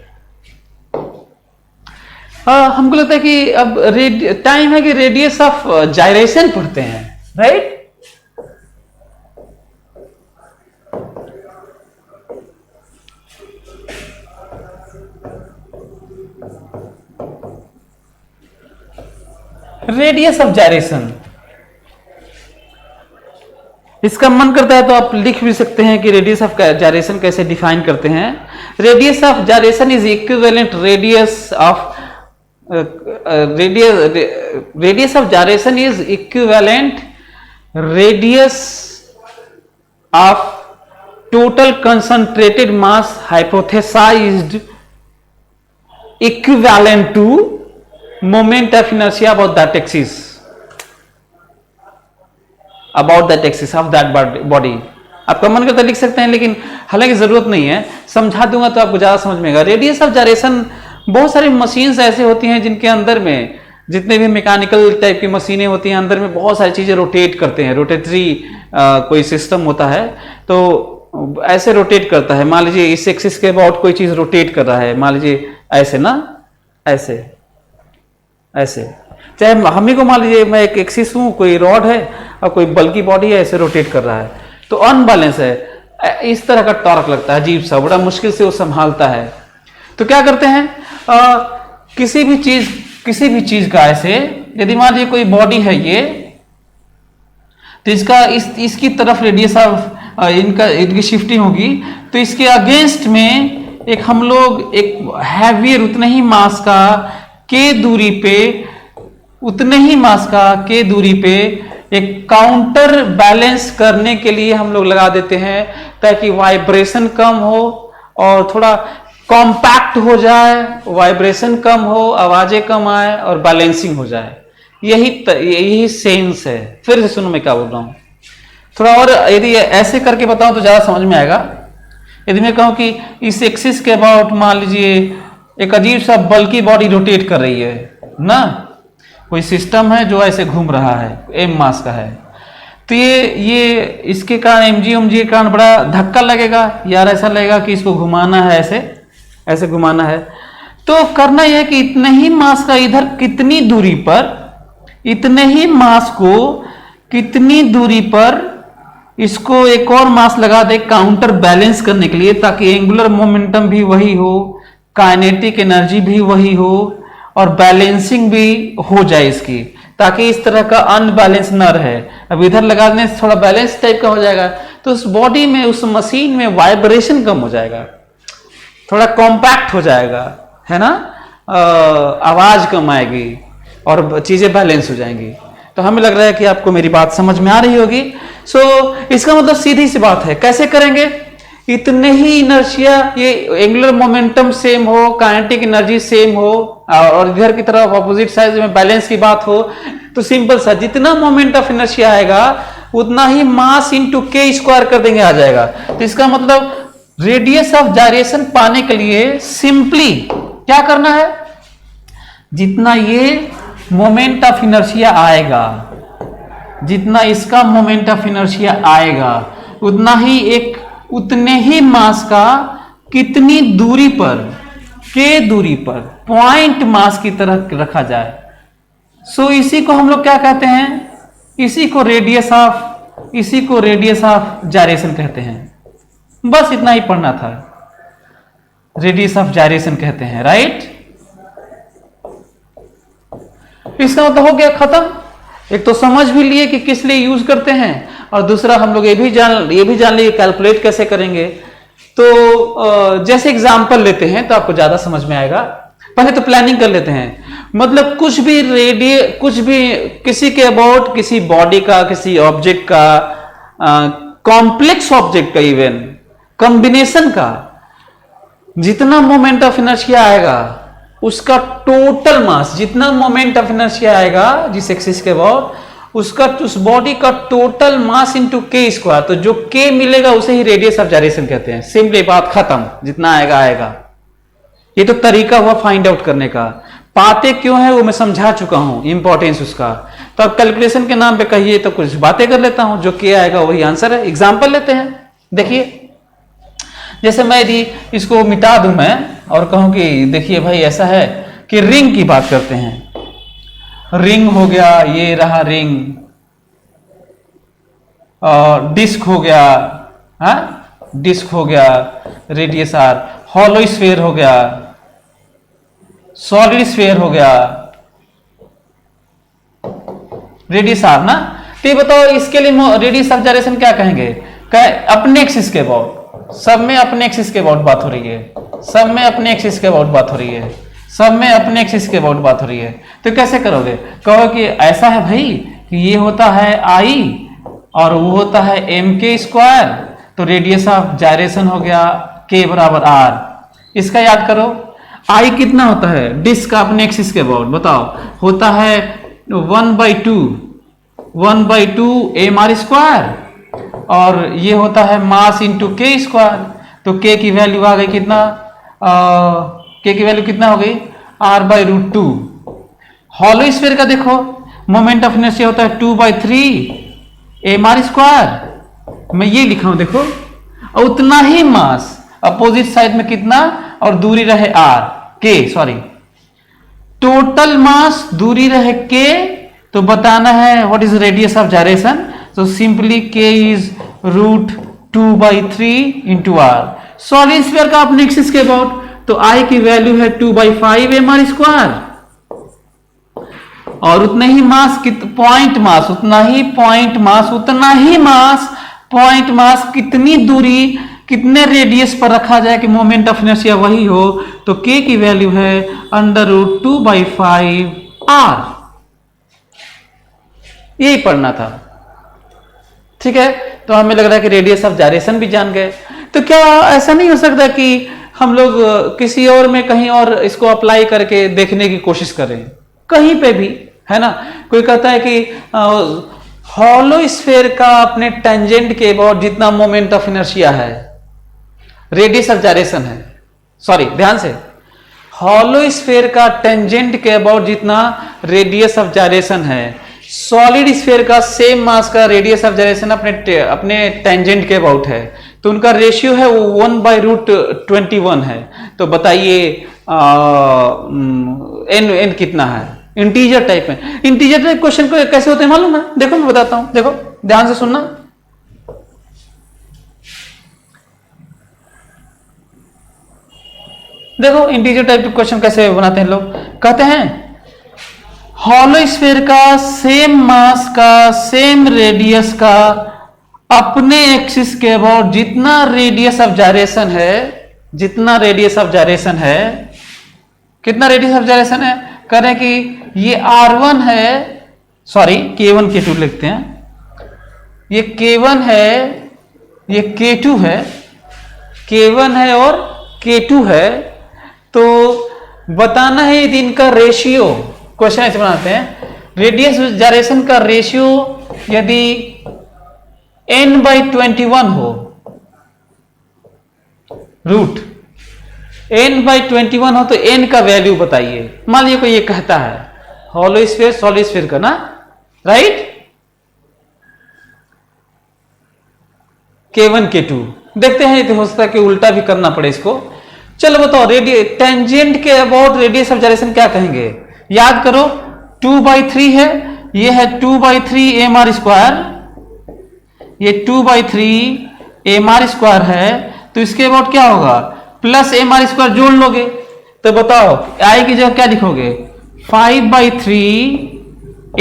हमको लगता है कि अब टाइम है कि रेडियस ऑफ जायरेशन पढ़ते हैं, राइट। रेडियस ऑफ जायरेशन, इसका मन करता है तो आप लिख भी सकते हैं कि रेडियस ऑफ जायरेशन कैसे डिफाइन करते हैं। Radius of gyration is equivalent radius of gyration is equivalent radius of total concentrated mass hypothesized equivalent to moment of inertia about that axis, about that axis of that body. आपका मन करता लिख सकते हैं, लेकिन हालांकि जरूरत नहीं है, समझा दूंगा तो आपको ज्यादा समझ में आएगा। रेडियस ऑफ जायरेशन, बहुत सारी मशीन्स ऐसे होती हैं जिनके अंदर में जितने भी मैकेनिकल टाइप की मशीनें होती हैं, अंदर में बहुत सारी चीजें रोटेट करते हैं, रोटेटरी कोई सिस्टम होता है, तो ऐसे रोटेट करता है। मान लीजिए इस एक्सिस के अबाउट कोई चीज रोटेट कर रहा है, मान लीजिए ऐसे ना, ऐसे ऐसे, चाहे हम ही को मान लीजिए मैं एक एक्सिस हूं, कोई रॉड है और कोई बल्कि बॉडी है, ऐसे रोटेट कर रहा है, तो अनबैलेंस है, इस तरह का टॉर्क लगता है अजीब सा, बड़ा मुश्किल से वो संभालता है। तो क्या करते हैं, किसी भी चीज का ऐसे, यदि मान लीजिए कोई बॉडी है ये, तो इसका इसकी तरफ रेडियस ऑफ इनकी शिफ्टिंग होगी, तो इसके अगेंस्ट में एक हम लोग एक हैवियर उतने ही मास का के दूरी पे, उतने ही मास का के दूरी पे एक काउंटर बैलेंस करने के लिए हम लोग लगा देते हैं, ताकि वाइब्रेशन कम हो और थोड़ा कॉम्पैक्ट हो जाए, वाइब्रेशन कम हो, आवाजें कम आए और बैलेंसिंग हो जाए। यही सेंस है। फिर से सुनो मैं क्या बोल रहा हूं, थोड़ा और यदि ऐसे करके बताऊं तो ज्यादा समझ में आएगा। यदि मैं कहूं कि इस एक्सिस के अबाउट मान लीजिए एक अजीब सा बल्कि बॉडी रोटेट कर रही है ना, कोई सिस्टम है जो ऐसे घूम रहा है, एम मास का है, तो ये इसके कारण एमजी के कारण बड़ा धक्का लगेगा यार, ऐसा लगेगा कि इसको घुमाना है, ऐसे घुमाना है। तो करना यह है कि इतने ही मास का इधर कितनी दूरी पर, इतने ही मास को कितनी दूरी पर इसको एक और मास लगा दे काउंटर बैलेंस करने के लिए, ताकि एंगुलर मोमेंटम भी वही हो, काइनेटिक एनर्जी भी वही हो और बैलेंसिंग भी हो जाए इसकी, ताकि इस तरह का अनबैलेंस न रहे। अब इधर लगाने से थोड़ा बैलेंस टाइप का हो जाएगा, तो उस बॉडी में, उस मशीन में वाइब्रेशन कम हो जाएगा, थोड़ा कॉम्पैक्ट हो जाएगा, है ना, आवाज कम आएगी और चीजें बैलेंस हो जाएंगी। तो हमें लग रहा है कि आपको मेरी बात समझ में आ रही होगी। इसका मतलब सीधी सी बात है, कैसे करेंगे, इतने ही इनर्शिया, ये एंगुलर मोमेंटम सेम हो, काइनेटिक एनर्जी सेम हो और इधर की तरफ ऑपोजिट साइड में बैलेंस की बात हो, तो सिंपल सा जितना मोमेंट ऑफ इनर्शिया आएगा उतना ही मास इनटू के स्क्वायर कर देंगे, आ जाएगा। तो इसका मतलब रेडियस ऑफ जायरेशन पाने के लिए सिंपली क्या करना है, जितना ये मोमेंट ऑफ इनर्शिया आएगा, जितना इसका मोमेंट ऑफ इनर्शिया आएगा, उतने ही मास का कितनी दूरी पर, के दूरी पर पॉइंट मास की तरह रखा जाए। इसी को हम लोग क्या कहते हैं, इसी को रेडियस ऑफ जायरेशन कहते हैं। बस इतना ही पढ़ना था, रेडियस ऑफ जायरेशन कहते हैं, राइट। इसका मतलब हो गया खत्म। एक तो समझ भी लिए कि किस लिए यूज करते हैं, और दूसरा हम लोग ये भी जान लिए कैलकुलेट कैसे करेंगे। तो जैसे एग्जांपल लेते हैं तो आपको ज्यादा समझ में आएगा। पहले तो प्लानिंग कर लेते हैं, मतलब कुछ भी किसी के अबाउट, किसी बॉडी का, किसी ऑब्जेक्ट का, कॉम्प्लेक्स ऑब्जेक्ट का, इवन कॉम्बिनेशन का, जितना मोमेंट ऑफ इनर्शिया आएगा उसका टोटल मास, जितना मोमेंट ऑफ इनर्शिया आएगा जिस एक्सिस के अबाउट, उसका, उस बॉडी का टोटल मास इनटू के स्क्वायर, तो जो के मिलेगा उसे ही रेडियस ऑफ जायरेशन कहते हैं। सिंपली बात खत्म, जितना आएगा आएगा। ये तो तरीका हुआ फाइंड आउट करने का। पाते क्यों है वो मैं समझा चुका हूं, इंपॉर्टेंस उसका। तो अब कैलकुलेशन के नाम पे कहिए तो कुछ बातें कर लेता हूं, जो के आएगा वही आंसर है। एग्जाम्पल लेते हैं, देखिए जैसे मैं यदि इसको मिटा दूं मैं और कहूं कि देखिए भाई ऐसा है कि रिंग की बात करते हैं, रिंग हो गया, ये रहा रिंग, और डिस्क हो गया, डिस्क हो गया, रेडियस आर, हॉलो स्फीयर हो गया, सॉलिड स्फीयर हो गया, रेडियस आर ना। तो ये बताओ इसके लिए रेडियस ऑफ जायरेशन क्या कहेंगे, अपने एक्सिस के अबाउट, सब में अपने एक्सिस के अबाउट बात हो रही है, सब में अपने एक्सिस के अबाउट बात हो रही है, सब में अपने एक्सिस के अबाउट बात हो रही है। तो कैसे करोगे, कहो कि ऐसा है भाई कि ये होता है आई, और वो होता है एम के स्क्वायर, तो रेडियस ऑफ जायरेशन हो गया के बराबर आर। इसका याद करो, आई कितना होता है डिस्क का अपने एक्सिस के अबाउट, बताओ, होता है 1/2 एम आर स्क्वायर, और ये होता है मास इंटू के स्क्वायर। तो के की वैल्यू आ गई कितना, के की वैल्यू कितना हो गई r/√2। हॉलो स्फीयर का देखो, मोमेंट ऑफ इनर्शिया होता है 2/3 एम आर स्क्वायर। मैं ये लिखा हूं देखो, और उतना ही मास अपोजिट साइड में कितना, और दूरी रहे r के, सॉरी टोटल मास दूरी रहे k, तो बताना है what is radius of gyration. तो simply k is √2/3 into r. Solid sphere का अपने एक्सिस के अबाउट, तो I की वैल्यू है 2/5 एम आर स्क्वायर, और उतना ही मास पॉइंट मास, उतना ही पॉइंट मास, उतना ही मास पॉइंट मास कितनी दूरी कितने रेडियस पर रखा जाए कि मोमेंट ऑफ इनर्शिया वही हो, तो k की वैल्यू है √2/5 r। यही पढ़ना था, ठीक है। तो हमें लग रहा है कि रेडियस ऑफ जायरेशन भी जान गए। तो क्या ऐसा नहीं हो सकता कि हम लोग किसी और में कहीं और इसको अप्लाई करके देखने की कोशिश करें, कहीं पे भी, है ना। कोई कहता है कि हॉलो स्फीयर का अपने टेंजेंट के अबाउट जितना मोमेंट ऑफ इनर्शिया है रेडियस ऑफ जायरेशन है, सॉरी ध्यान से, हॉलो स्फीयर का टेंजेंट के अबाउट जितना रेडियस ऑफ जायरेशन है, सॉलिड स्फीयर का सेम मास का रेडियस ऑफ जायरेशन अपने टेंजेंट के अबाउट है, तो उनका रेशियो है वो 1/√21 है। तो बताइए n कितना है, इंटीजर टाइप में। इंटीजर टाइप क्वेश्चन को कैसे होते हैं मालूम है, देखो मैं बताता हूं, देखो ध्यान से सुनना। देखो इंटीजर टाइप क्वेश्चन कैसे बनाते हैं लोग, कहते हैं हॉलो स्फीयर का सेम मास का सेम रेडियस का अपने एक्सिस के अबाउट जितना रेडियस ऑफ जायरेशन है, जितना रेडियस ऑफ जायरेशन है, कितना रेडियस ऑफ जायरेशन है, कह रहे हैं कि ये R1 है, सॉरी K1 K2 लिखते हैं, ये K1 है, ये K2 है, K1 है और K2 है। तो बताना है इनका रेशियो, क्वेश्चन ऐसे बनाते हैं, रेडियस जायरेशन का रेशियो यदि n/21 हो, रूट n/21 हो, तो n का वैल्यू बताइए। मान लीजिए कोई ये कहता है हॉलो स्फीयर सॉलिड स्फीयर का ना, राइट, K1 K2 देखते हैं, तो हो सकता है कि उल्टा भी करना पड़े इसको। चलो बताओ, टेंजेंट के अबाउट रेडियस ऑफ जायरेशन क्या कहेंगे, याद करो 2/3 है, ये है 2/3 एम आर स्क्वायर, ये 2/3 एम आर स्क्वायर है, तो इसके अबाउट क्या होगा, प्लस एम आर स्क्वायर जोड़ लोगे, तो बताओ आई की जगह क्या लिखोगे, 5/3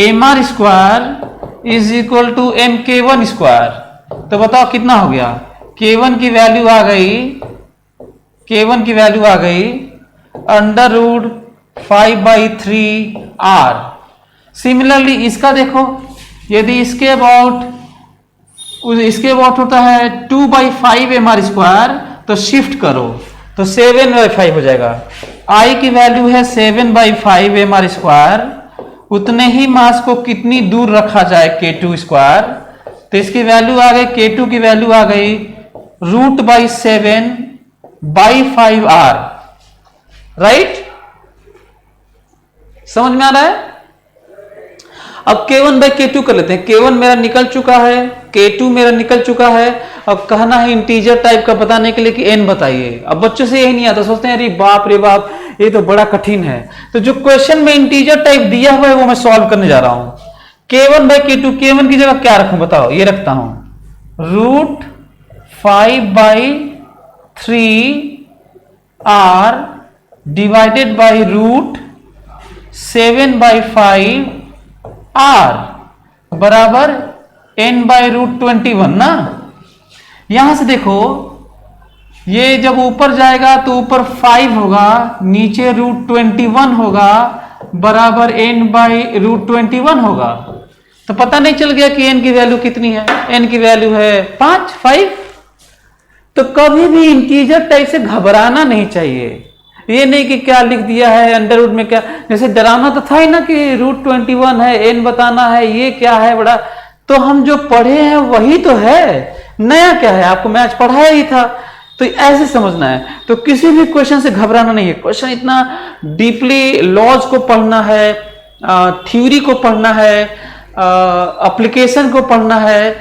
M R square is equal to MK1 square. तो बताओ कितना हो गया, K1 की वैल्यू आ गई, K1 की वैल्यू आ गई √5/3R। सिमिलरली इसका देखो, यदि इसके अबाउट होता है 2/5 एम आर स्क्वायर, तो शिफ्ट करो तो 7/5 हो जाएगा। I की वैल्यू है 7/5 एम आर स्क्वायर, उतने ही मास को कितनी दूर रखा जाए K2 स्क्वायर, तो इसकी वैल्यू आ गई, K2 की वैल्यू आ गई √7/5R, राइट, समझ में आ रहा है। अब K1/K2 कर लेते हैं, K1 मेरा निकल चुका है, K2 मेरा निकल चुका है। अब कहना है इंटीजर टाइप का बताने के लिए कि n बताइए। अब बच्चों से यही नहीं आता, सोचते हैं अरे बाप रे बाप ये तो बड़ा कठिन है। तो जो क्वेश्चन में इंटीजर टाइप दिया हुआ है वो मैं सॉल्व करने जा रहा हूं। K1/K2, K1 की जगह क्या रखूं बताओ, ये रखता हूं √5/3R डिवाइडेड बाई √7/5R बराबर n/√21 ना। यहां से देखो, ये जब ऊपर जाएगा तो ऊपर 5 होगा, नीचे √21 होगा, बराबर n/√21 होगा। तो पता नहीं चल गया कि n की वैल्यू कितनी है, n की वैल्यू है 5। तो कभी भी इंटीजर टाइप से घबराना नहीं चाहिए। ये नहीं कि क्या लिख दिया है अंडर रूट में, क्या जैसे डराना तो था ही ना कि √21 है, n बताना है, ये क्या है बड़ा। तो हम जो पढ़े हैं वही तो है, नया क्या है, आपको मैं आज पढ़ाया ही था। तो ऐसे समझना है। तो किसी भी क्वेश्चन से घबराना नहीं है। क्वेश्चन इतना डीपली लॉज को पढ़ना है, थ्योरी को पढ़ना है, एप्लीकेशन को पढ़ना है,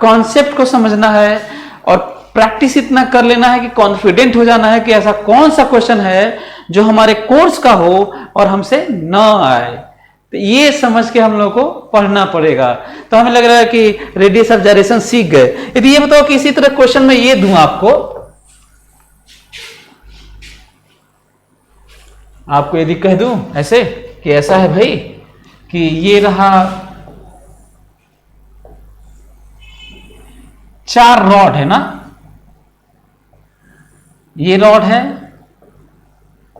कॉन्सेप्ट को समझना है, और प्रैक्टिस इतना कर लेना है कि कॉन्फिडेंट हो जाना है कि ऐसा कौन सा क्वेश्चन है जो हमारे कोर्स का हो और हमसे न आए। तो ये समझ के हम लोग को पढ़ना पड़ेगा। तो हमें लग रहा है कि रेडियस ऑफ जाइरेशन सीख गए। यदि ये बताओ कि इसी तरह क्वेश्चन में ये दूं आपको यदि कह दूं ऐसे कि ऐसा है भाई कि ये रहा 4 रॉड है ना, ये रॉड है,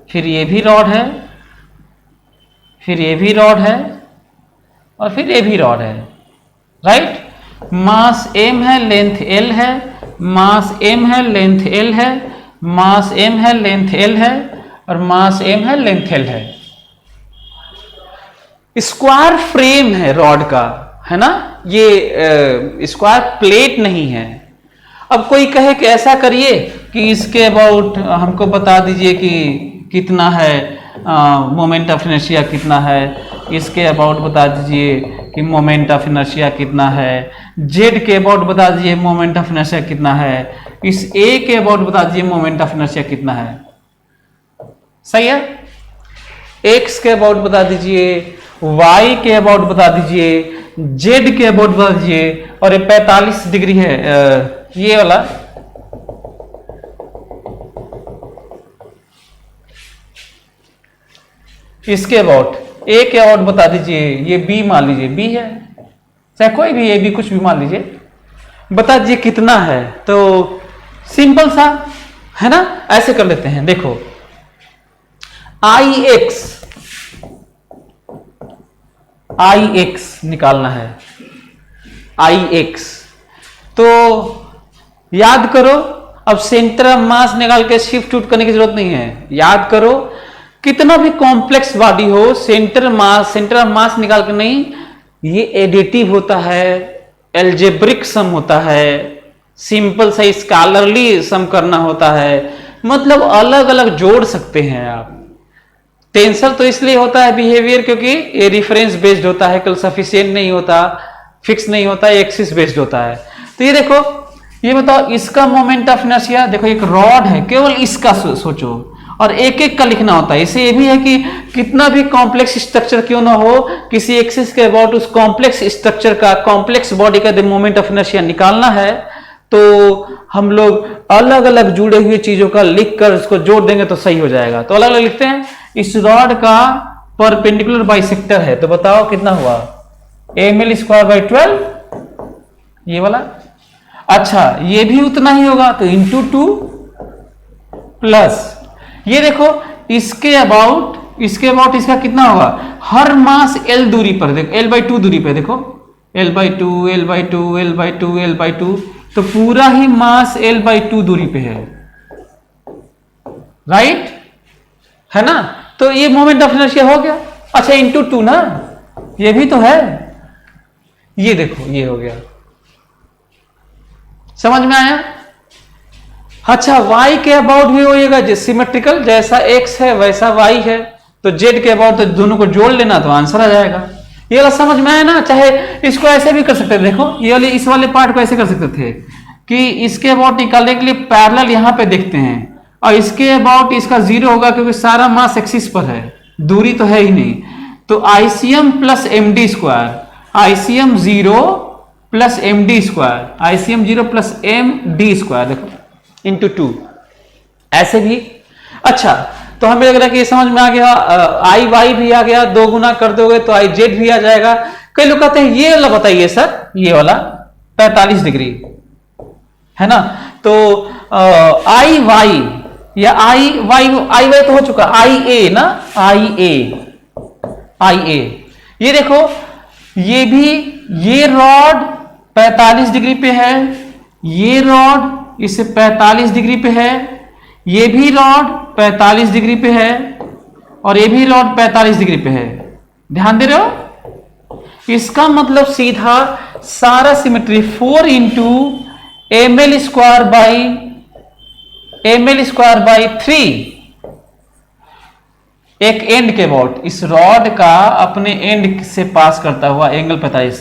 फिर ये भी रॉड है, फिर ये भी रॉड है, और फिर ये भी रॉड है, राइट। मास m है, लेंथ l है, मास m है, लेंथ l है, मास m है, लेंथ l है, और मास m है, लेंथ l है। स्क्वायर फ्रेम है रॉड का, है ना, ये स्क्वायर प्लेट नहीं है। अब कोई कहे कि ऐसा करिए कि इसके अबाउट हमको बता दीजिए कि कितना है मोमेंट ऑफ इनर्शिया कितना है, इसके अबाउट बता दीजिए कि मोमेंट ऑफ इनर्शिया कितना है, जेड के अबाउट बता दीजिए मोमेंट ऑफ इनर्शिया कितना है, इस ए के अबाउट बता दीजिए मोमेंट ऑफ इनर्शिया कितना है। सही है। एक्स के अबाउट बता दीजिए, वाई के अबाउट बता दीजिए, जेड के अबाउट बता दीजिए, और ये 45 डिग्री है ये वाला, इसके अबाउट ए के अबाउट बता दीजिए, ये बी मान लीजिए, बी है, चाहे कोई भी ए बी कुछ भी मान लीजिए, बता दीजिए कितना है। तो सिंपल सा है ना, ऐसे कर लेते हैं। देखो आई एक्स निकालना है, आई एक्स। तो याद करो, अब सेंटर ऑफ मास निकाल के शिफ्ट आउट करने की जरूरत नहीं है। याद करो, कितना भी कॉम्प्लेक्स बॉडी हो, सेंटर ऑफ मास निकाल के नहीं, ये एडिटिव होता है, एल्जेब्रिक सम होता है, सिंपल सा स्कॉलरली सम करना होता है, मतलब अलग अलग जोड़ सकते हैं आप। टेंसर तो इसलिए होता है बिहेवियर क्योंकि ये रेफरेंस बेस्ड होता है, कल सफिशिएंट नहीं होता, फिक्स नहीं होता, एक्सिस बेस्ड होता है। तो ये देखो, ये बताओ इसका मोमेंट ऑफ इनर्शिया, देखो एक रॉड है, केवल इसका सोचो, और एक एक का लिखना होता है। इसे ये भी है कि कितना भी कॉम्प्लेक्स स्ट्रक्चर क्यों ना हो, किसी एक्सिस के अबाउट उस कॉम्प्लेक्स स्ट्रक्चर का, कॉम्प्लेक्स बॉडी का मोमेंट ऑफ इनर्शिया निकालना है, तो हम लोग अलग अलग जुड़े हुए चीजों का लिखकर इसको जोड़ देंगे तो सही हो जाएगा। तो अलग अलग लिखते हैं। इस रॉड का परपेंडिकुलर बाइसेक्टर है, तो बताओ कितना हुआ, ml²/12, ये वाला। अच्छा, ये भी उतना ही होगा, तो इंटू 2 प्लस ये देखो इसके अबाउट इसका कितना होगा, हर मास l दूरी पर, देखो l/2 दूरी पे, देखो l/2 l/2 l/2 l/2, तो पूरा ही मास l/2 दूरी पे है, राइट, है ना। तो ये मोमेंट ऑफ इनर्शिया हो गया। अच्छा, इंटू 2 ना, ये भी तो है, ये देखो ये हो गया। समझ में आया। अच्छा, y के अबाउट भी होएगा सिमेट्रिकल, जैसा x है वैसा y है, तो z के अबाउट, तो दोनों को जोड़ लेना तो आंसर आ जाएगा। ये वाला समझ में आया ना। चाहे इसको ऐसे भी कर सकते थे, देखो ये वाले, इस वाले पार्ट को ऐसे कर सकते थे कि इसके अबाउट निकालने के लिए पैरेलल यहां पे देखते हैं, और इसके अबाउट इसका 0 होगा क्योंकि सारा मास एक्सिस पर है, दूरी तो है ही नहीं। तो ICM plus MD square, ICM 0 plus MD square, ICM 0 plus MD square, देखो इंटू 2, ऐसे भी। अच्छा, तो हमें लग रहा है कि ये समझ में आ गया। IY भी आ गया, 2 गुना कर दोगे तो IZ भी आ जाएगा। कई लोग कहते हैं ये वाला बताइए सर, ये वाला 45 डिग्री है ना। तो IY या IY तो हो चुका, IA ना, IA ये देखो ये भी, ये रॉड 45 डिग्री पे है, ये रॉड इसे 45 डिग्री पे है, ये भी रॉड 45 डिग्री पे है, और ये भी रॉड 45 डिग्री पे है। ध्यान दे रहे हो? इसका मतलब सीधा सारा symmetry 4 into ml square by 3 एक एंड के अबाउट, इस रॉड का अपने एंड से पास करता हुआ एंगल 45,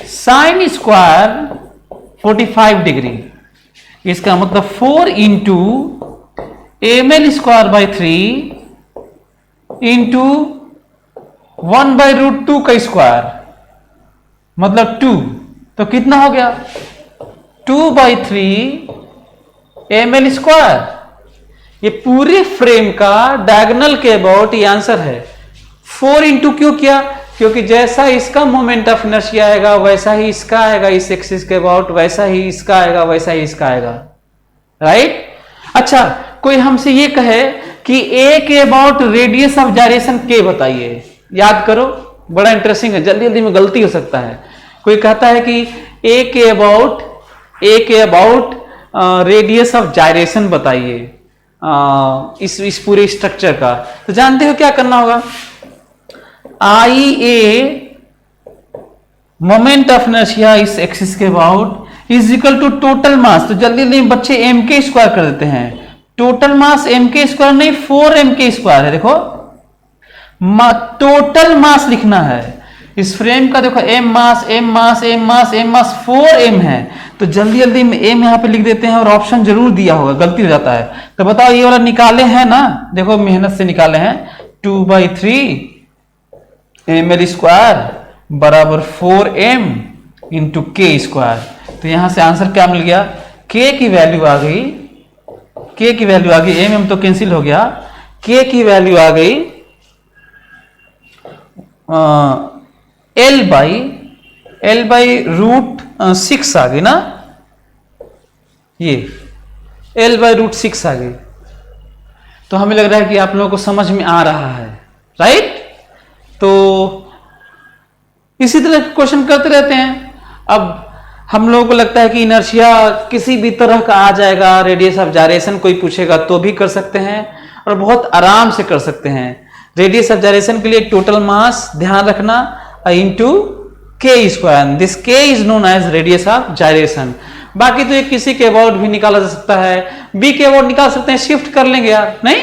साइन स्क्वायर 45 डिग्री। इसका मतलब 4 into ml square by 3 into 1/√2 का स्क्वायर, मतलब 2। तो कितना हो गया? 2/3 ml स्क्वायर। ये पूरे फ्रेम का डायगोनल के अबाउट ये आंसर है। 4 इंटू क्यों किया? क्योंकि जैसा इसका मोमेंट ऑफ इनर्शिया आएगा वैसा ही इसका आएगा, इस एक्सिस के अबाउट वैसा ही इसका आएगा, वैसा ही इसका आएगा। राइट? अच्छा, कोई हमसे ये कहे कि ए के अबाउट रेडियस ऑफ जायरेशन के बताइए, याद करो, बड़ा इंटरेस्टिंग है, जल्दी जल्दी में गलती हो सकता है। कोई कहता है कि ए के अबाउट रेडियस ऑफ जायरेशन बताइए इस पूरे स्ट्रक्चर का। तो जानते हो क्या करना होगा? I A moment of inertia इस एक्सिस के about is equal to total mass. तो जल्दी जल्दी बच्चे एम के स्क्वायर कर देते हैं। टोटल मास एम के स्क्वायर नहीं, 4m के स्क्वायर है। देखो टोटल मास लिखना है इस फ्रेम का। देखो m मास 4m है। तो जल्दी जल्दी में m यहां पे लिख देते हैं और ऑप्शन जरूर दिया होगा, गलती हो जाता है। तो बताओ ये वाला निकाले हैं ना? देखो मेहनत से निकाले हैं। 2/3 ml स्क्वायर बराबर 4m इंटू के स्क्वायर। तो यहां से आंसर क्या मिल गया? k की वैल्यू आ गई, m तो कैंसिल हो गया। k की वैल्यू आ गई L बाई √6 आ गई ना, ये L बाई √6 आ गई। तो हमें लग रहा है कि आप लोगों को समझ में आ रहा है। राइट? तो इसी तरह क्वेश्चन करते रहते हैं। अब हम लोगों को लगता है कि इनर्शिया किसी भी तरह का आ जाएगा, रेडियस ऑफ जायरेशन कोई पूछेगा तो भी कर सकते हैं और बहुत आराम से कर सकते हैं। रेडियस ऑफ जायरेशन के लिए टोटल मास ध्यान रखना इंटू के square, this K is known as radius of gyration. बाकी तो ये किसी के अबाउट भी निकाला जा सकता है, बी के अबाउट निकाल सकते हैं, शिफ्ट कर लेंगे यार, नहीं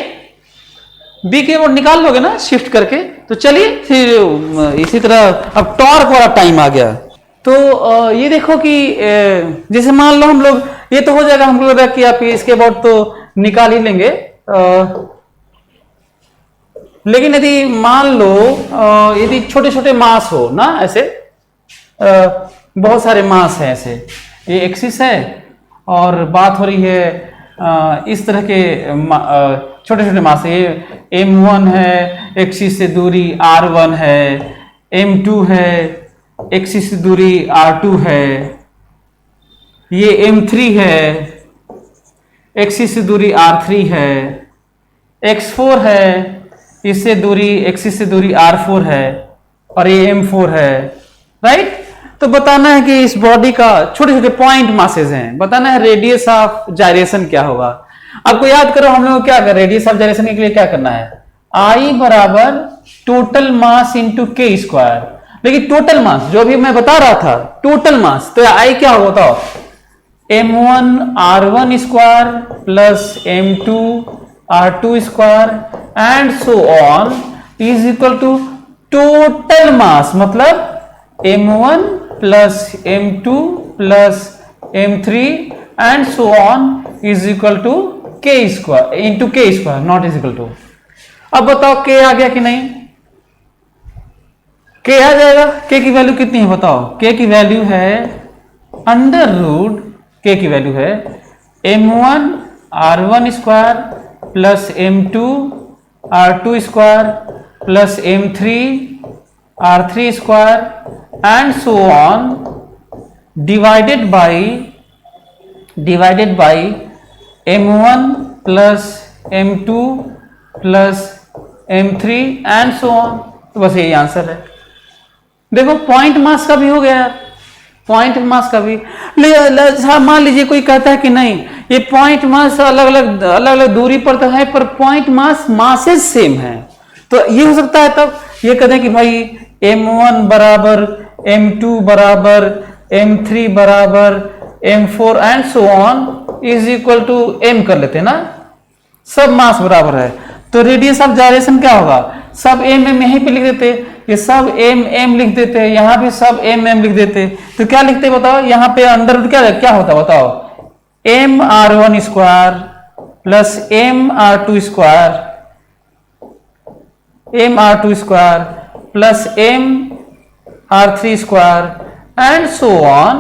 बी के अबाउट निकाल लोगे ना शिफ्ट करके। तो चलिए फिर इसी तरह अब टॉर्क वाला टाइम आ गया। तो ये देखो कि जैसे मान लो हम लोग, ये तो हो जाएगा हमको लग रहा है कि आप इसके अबाउट तो निकाल ही लेंगे। लेकिन यदि मान लो यदि छोटे छोटे मास हो ना, ऐसे बहुत सारे मास है, ऐसे ये एक्सिस है और बात हो रही है इस तरह के छोटे छोटे मास है। ये m1 है, एक्सिस से दूरी r1 है, m2 है, एक्सिस से दूरी r2 है, ये m3 है, एक्सिस से दूरी r3 है, x4 है, इससे दूरी एक्सिस से दूरी r4 है, और ये m4 है। राइट? तो बताना है कि इस बॉडी का छोटे छोटे पॉइंट मासेस हैं, बताना है रेडियस ऑफ जायरेशन क्या होगा। आपको याद करो हम लोग क्या कर, रेडियस ऑफ जायरेशन के लिए क्या करना है? I बराबर टोटल मास इंटू के स्क्वायर। लेकिन टोटल मास जो भी मैं बता रहा था, टोटल मास, तो I क्या होगा बताओ? m1 r1 square plus m2 r2 square and so on is equal to total mass, मतलब m1 plus m2 plus m3 and so on is equal to K square into के square, not is equal to. अब बताओ k आ गया कि नहीं? k आ जाएगा। k की value कितनी है बताओ? k की वैल्यू है अंडर रूट, k की वैल्यू है m1 r1 square plus m2 r2 square plus m3 r3 square and so on divided by m1 plus m2 plus m3 and so on. तो बस यही आंसर है। देखो point mass का भी हो गया, पॉइंट मास का भी। मान लीजिए कोई कहता है कि नहीं ये पॉइंट मास अलग अलग दूरी पर तो है, पर पॉइंट मासेज सेम है, तो ये हो सकता है तब ये कहते हैं कि भाई m1 बराबर m2 बराबर m3 बराबर m4 and so on is equal to m कर लेते हैं ना, सब मास बराबर है, तो रेडियस ऑफ जायरेशन क्या होगा, सब m यहीं पे लिख देते, ये सब m लिख देते, यहाँ भी सब m लिख देते, तो क्या लिखते बताओ, यहाँ पे अंडर रूट क्या होता बताओ, mr1 square plus mr2 square, mr2 square plus mr3 square and so on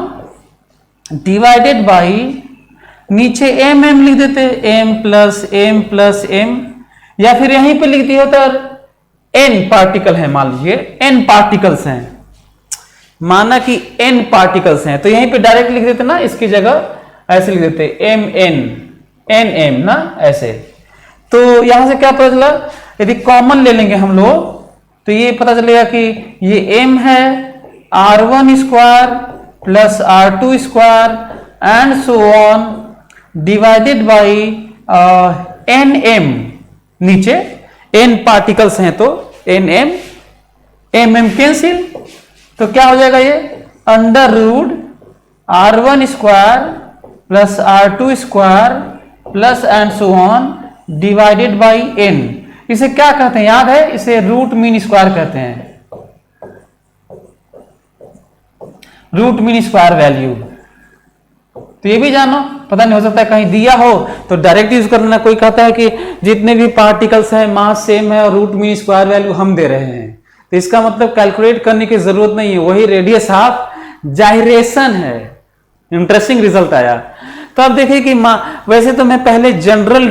divided by नीचे m लिख देते, m प्लस m, या फिर यहीं पे लिख दिया होता n पार्टिकल है, मान लीजिए n पार्टिकल्स हैं, माना कि n पार्टिकल्स हैं, तो यहीं पे डायरेक्ट लिख देते ना, इसकी जगह ऐसे लिख देते nm ना ऐसे। तो यहां से क्या पता चला, यदि कॉमन ले लेंगे हम लोग तो ये पता चलेगा कि ये m है r1 square plus r2 square and so on divided by nm, नीचे n पार्टिकल्स हैं तो nm, mm कैंसिल, तो क्या हो जाएगा ये under root r1 square plus r2 square plus and so on divided by n। इसे क्या कहते हैं याद है, इसे रूट मीन स्क्वायर कहते हैं, रूट मीन स्क्वायर वैल्यू। तो ये भी जानो, पता नहीं हो सकता है कहीं दिया हो तो डायरेक्ट यूज कर लेना। कोई कहता है कि जितने भी पार्टिकल्स हैं मास सेम है और रूट मीन स्क्वायर वैल्यू हम दे रहे हैं, तो इसका मतलब कैलकुलेट करने की जरूरत नहीं है, वही रेडियस ऑफ जायरेशन है। इंटरेस्टिंग रिजल्ट आया। तो अब देखिए कि वैसे तो मैं पहले जनरल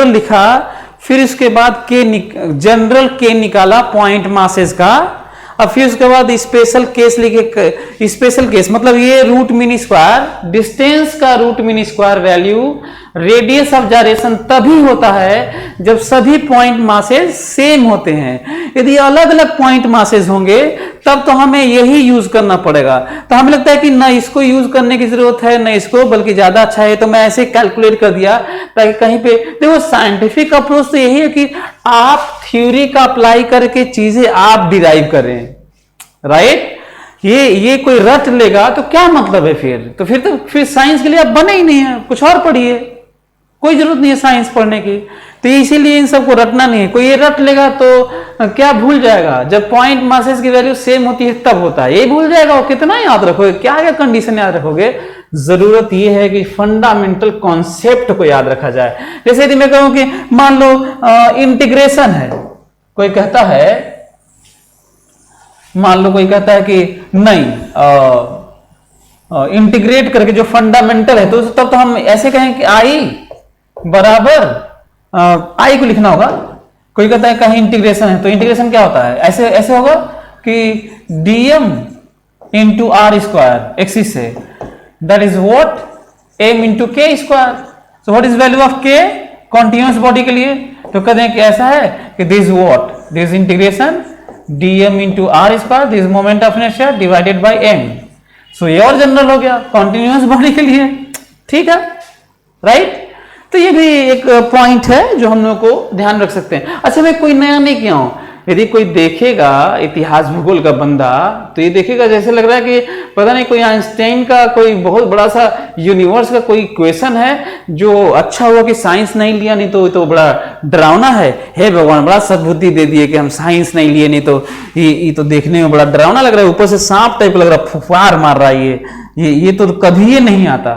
लिखा, फिर उसके बाद जनरल के निकाला पॉइंट मासेस का, अब फिर उसके बाद स्पेशल केस लिखे, स्पेशल केस मतलब ये रूट मीन स्क्वायर, डिस्टेंस का root mean square value radius of gyration तभी होता है जब सभी पॉइंट मासेस सेम होते हैं। यदि अलग अलग पॉइंट मासेस होंगे तब तो हमें यही यूज करना पड़ेगा। तो हमें लगता है कि ना इसको यूज करने की जरूरत है ना इसको, बल्कि ज्यादा अच्छा है तो मैं ऐसे कैलकुलेट कर दिया ताकि कहीं पे देखो। साइंटिफिक अप्रोच तो यही है कि आप थ्योरी का अप्लाई करके चीजें आप डिराइव करें, राइट। ये कोई रट लेगा तो क्या मतलब है फिर साइंस के लिए आप बने ही नहीं है, कुछ और पढ़िए, कोई जरूरत नहीं है साइंस पढ़ने की। तो इसीलिए इन सबको रटना नहीं है। कोई ये रट लेगा तो क्या भूल जाएगा, जब पॉइंट मासेस की वैल्यू सेम होती है तब होता है, ये भूल जाएगा। और कितना याद रखोगे, क्या कंडीशन याद रखोगे, जरूरत यह है कि फंडामेंटल कॉन्सेप्ट को याद रखा जाए। जैसे यदि मैं कहूं कि मान लो इंटीग्रेशन है, कोई कहता है, मान लो कोई कहता है कि नहीं इंटीग्रेट करके जो फंडामेंटल है, तो तब तो हम ऐसे कहें कि आई बराबर आई को लिखना होगा। कोई कहता है कहीं इंटीग्रेशन है, तो इंटीग्रेशन क्या होता है, ऐसे होगा कि dm into r square axis से, that is what m into के square. So what is value of k continuous body के लिए, तो कहते हैं कि ऐसा है कि this what, this integration dm into r square, this moment of inertia divided by m। So ये और जनरल हो गया कॉन्टिन्यूअस बॉडी के लिए, ठीक है, राइट। तो ये भी एक पॉइंट है जो हम लोग को ध्यान रख सकते हैं। अच्छा, मैं कोई नया नहीं किया हूं। यदि कोई देखेगा इतिहास भूगोल का बंदा तो ये देखेगा जैसे लग रहा है कि पता नहीं कोई आइंस्टाइन का कोई बहुत बड़ा सा यूनिवर्स का कोई क्वेश्चन है जो अच्छा हुआ कि साइंस नहीं लिया, नहीं तो बड़ा डरावना है। हे भगवान, बड़ा सद्बुद्धि दे दिए कि हम साइंस नहीं लिए, नहीं तो ये तो देखने में बड़ा डरावना लग रहा है, ऊपर से सांप टाइप लग रहा है, फुफार मार रहा है, ये तो कभी ये नहीं आता।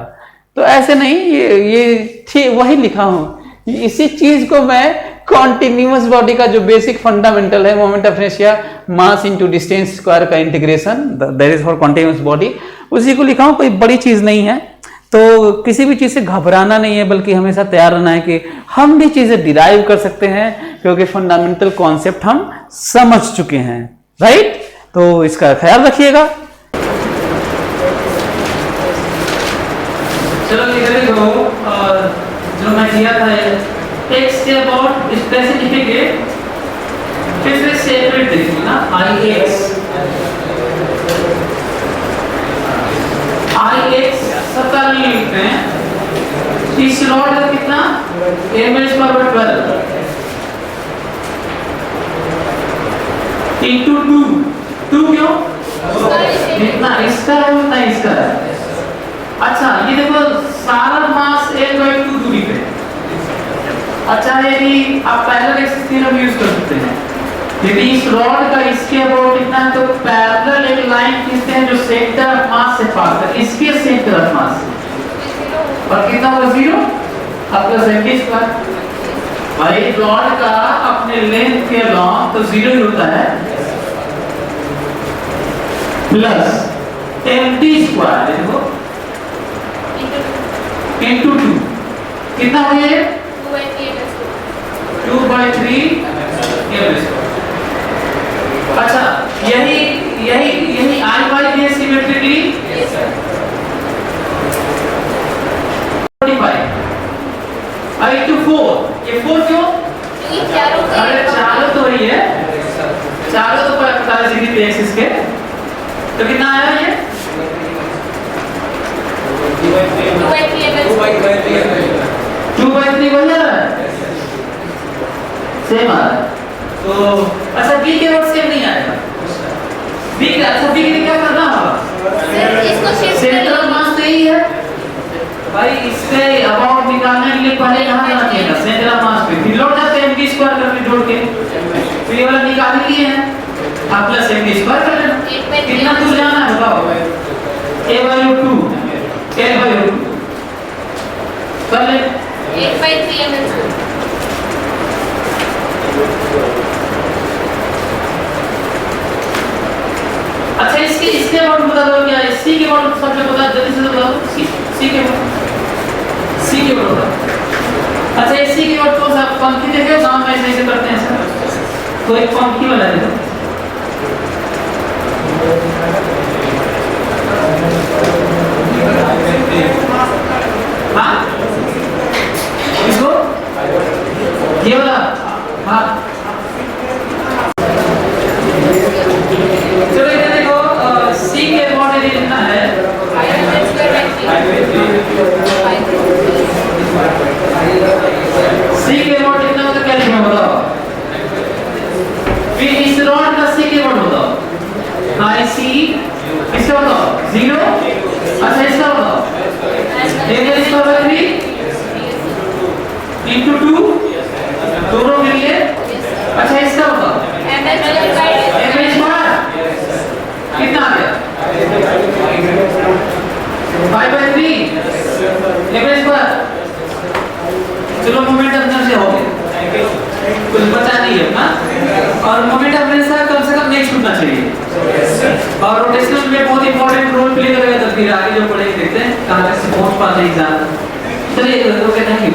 तो ऐसे नहीं, ये वही लिखा हूं, इसी चीज को मैं कॉन्टिन्यूअस बॉडी का जो बेसिक फंडामेंटल है, moment of inertia mass into distance square का integration, that is for continuous body, उसी को लिखा हूं। कोई बड़ी चीज नहीं है, तो किसी भी चीज से घबराना नहीं है, बल्कि हमेशा तैयार रहना है कि हम भी चीजें डिराइव कर सकते हैं, क्योंकि फंडामेंटल कॉन्सेप्ट हम समझ चुके हैं, राइट। तो इसका ख्याल रखिएगा। चलो लिखो जो मैं दिया था x के अबाउट स्पेसिफिक है, फिर से सेपरेट देखना ना, i x आई एक्स 70 लिखते हैं। इस रॉड का कितना m²/12 इंटू 2 क्यों? जितना इसका है उतना इसका है। अच्छा ये देखो सारा मास L/2 दूरी पे। अच्छा ये भी आप पैरेलल एक्सिस थ्योरम यूज कर सकते हैं। यदि इस रॉड का इसके अबाउट इतना है तो पैरेलल एक लाइन खींचते हैं जो सेंटर ऑफ मास से पास है, इसके सेंटर ऑफ मास से। और कितना होगा 0 आपका m²। भाई रॉड का अपने लेंथ के लॉन्ग तो 0 ही होता है, प्लस md² देखो इंटू 2 कितना हो ये 2/3 m²। अच्छा यही I/J सिमेट्रिकली 45 into 4। ये 4 क्यों? अरे चारों तो वही है, चारों तो 45 डिग्री पे एक्सिस के। तो कितना आया ये 2/3 बन जा रहा है, सेम आ रहा है। तो अच्छा बी के वर्ड सेम नहीं आएगा। बी का अच्छा बी के लिए क्या करना होगा? सेंट्रल मास तो यही है भाई, इसके अबाउट निकालने के लिए पहले कहाँ जाना चाहिए? सेंट्रल मास पे, फिर लौट जाते हैं md² करके जोड़ के। तो ये वाला निकाल ही लिए हैं, आप प्लस md² कर लेना। कितना दूर जाना है बताओ? a/2 L/2 कर ले 8/3 mm²। अच्छा इसके अबाउट बता दो क्या? सी के अबाउट सबसे बता, जल्दी से बताओ। सी के अबाउट अच्छा सी के अबाउट कौन सा पंक्ति देखे हो? गांव में ऐसे करते हैं सर, तो एक पंक्ति वाला देखो। हाँ इसको ये वाला हाँ चलो इधर देखो सी के अबाउट यदि लिखना है सी के अबाउट लिखना हो तो क्या लिखना बताओ? फिर इस रॉड का सी के अबाउट बताओ। आई सी इसका बताओ 0। अच्छा इसका बताओ m² इंटू 2 दोनों के लिए। अच्छा इसका बताओ m² कितना आ गया 5/3 m²। चलो मोमेंट ऑफ इनर्शिया हो गया, कुछ बचा नहीं है ना। और मोमेंट ऑफ इनर्शिया कम से कम नहीं छूटना चाहिए। और रोटेशनल में बहुत इंपॉर्टेंट रोल प्ले करेगा, तो फिर आगे जो पढ़ेंगे देखते हैं कहाँ तक से पहुंच पाते हैं एग्जाम। चलिए ओके थैंक यू।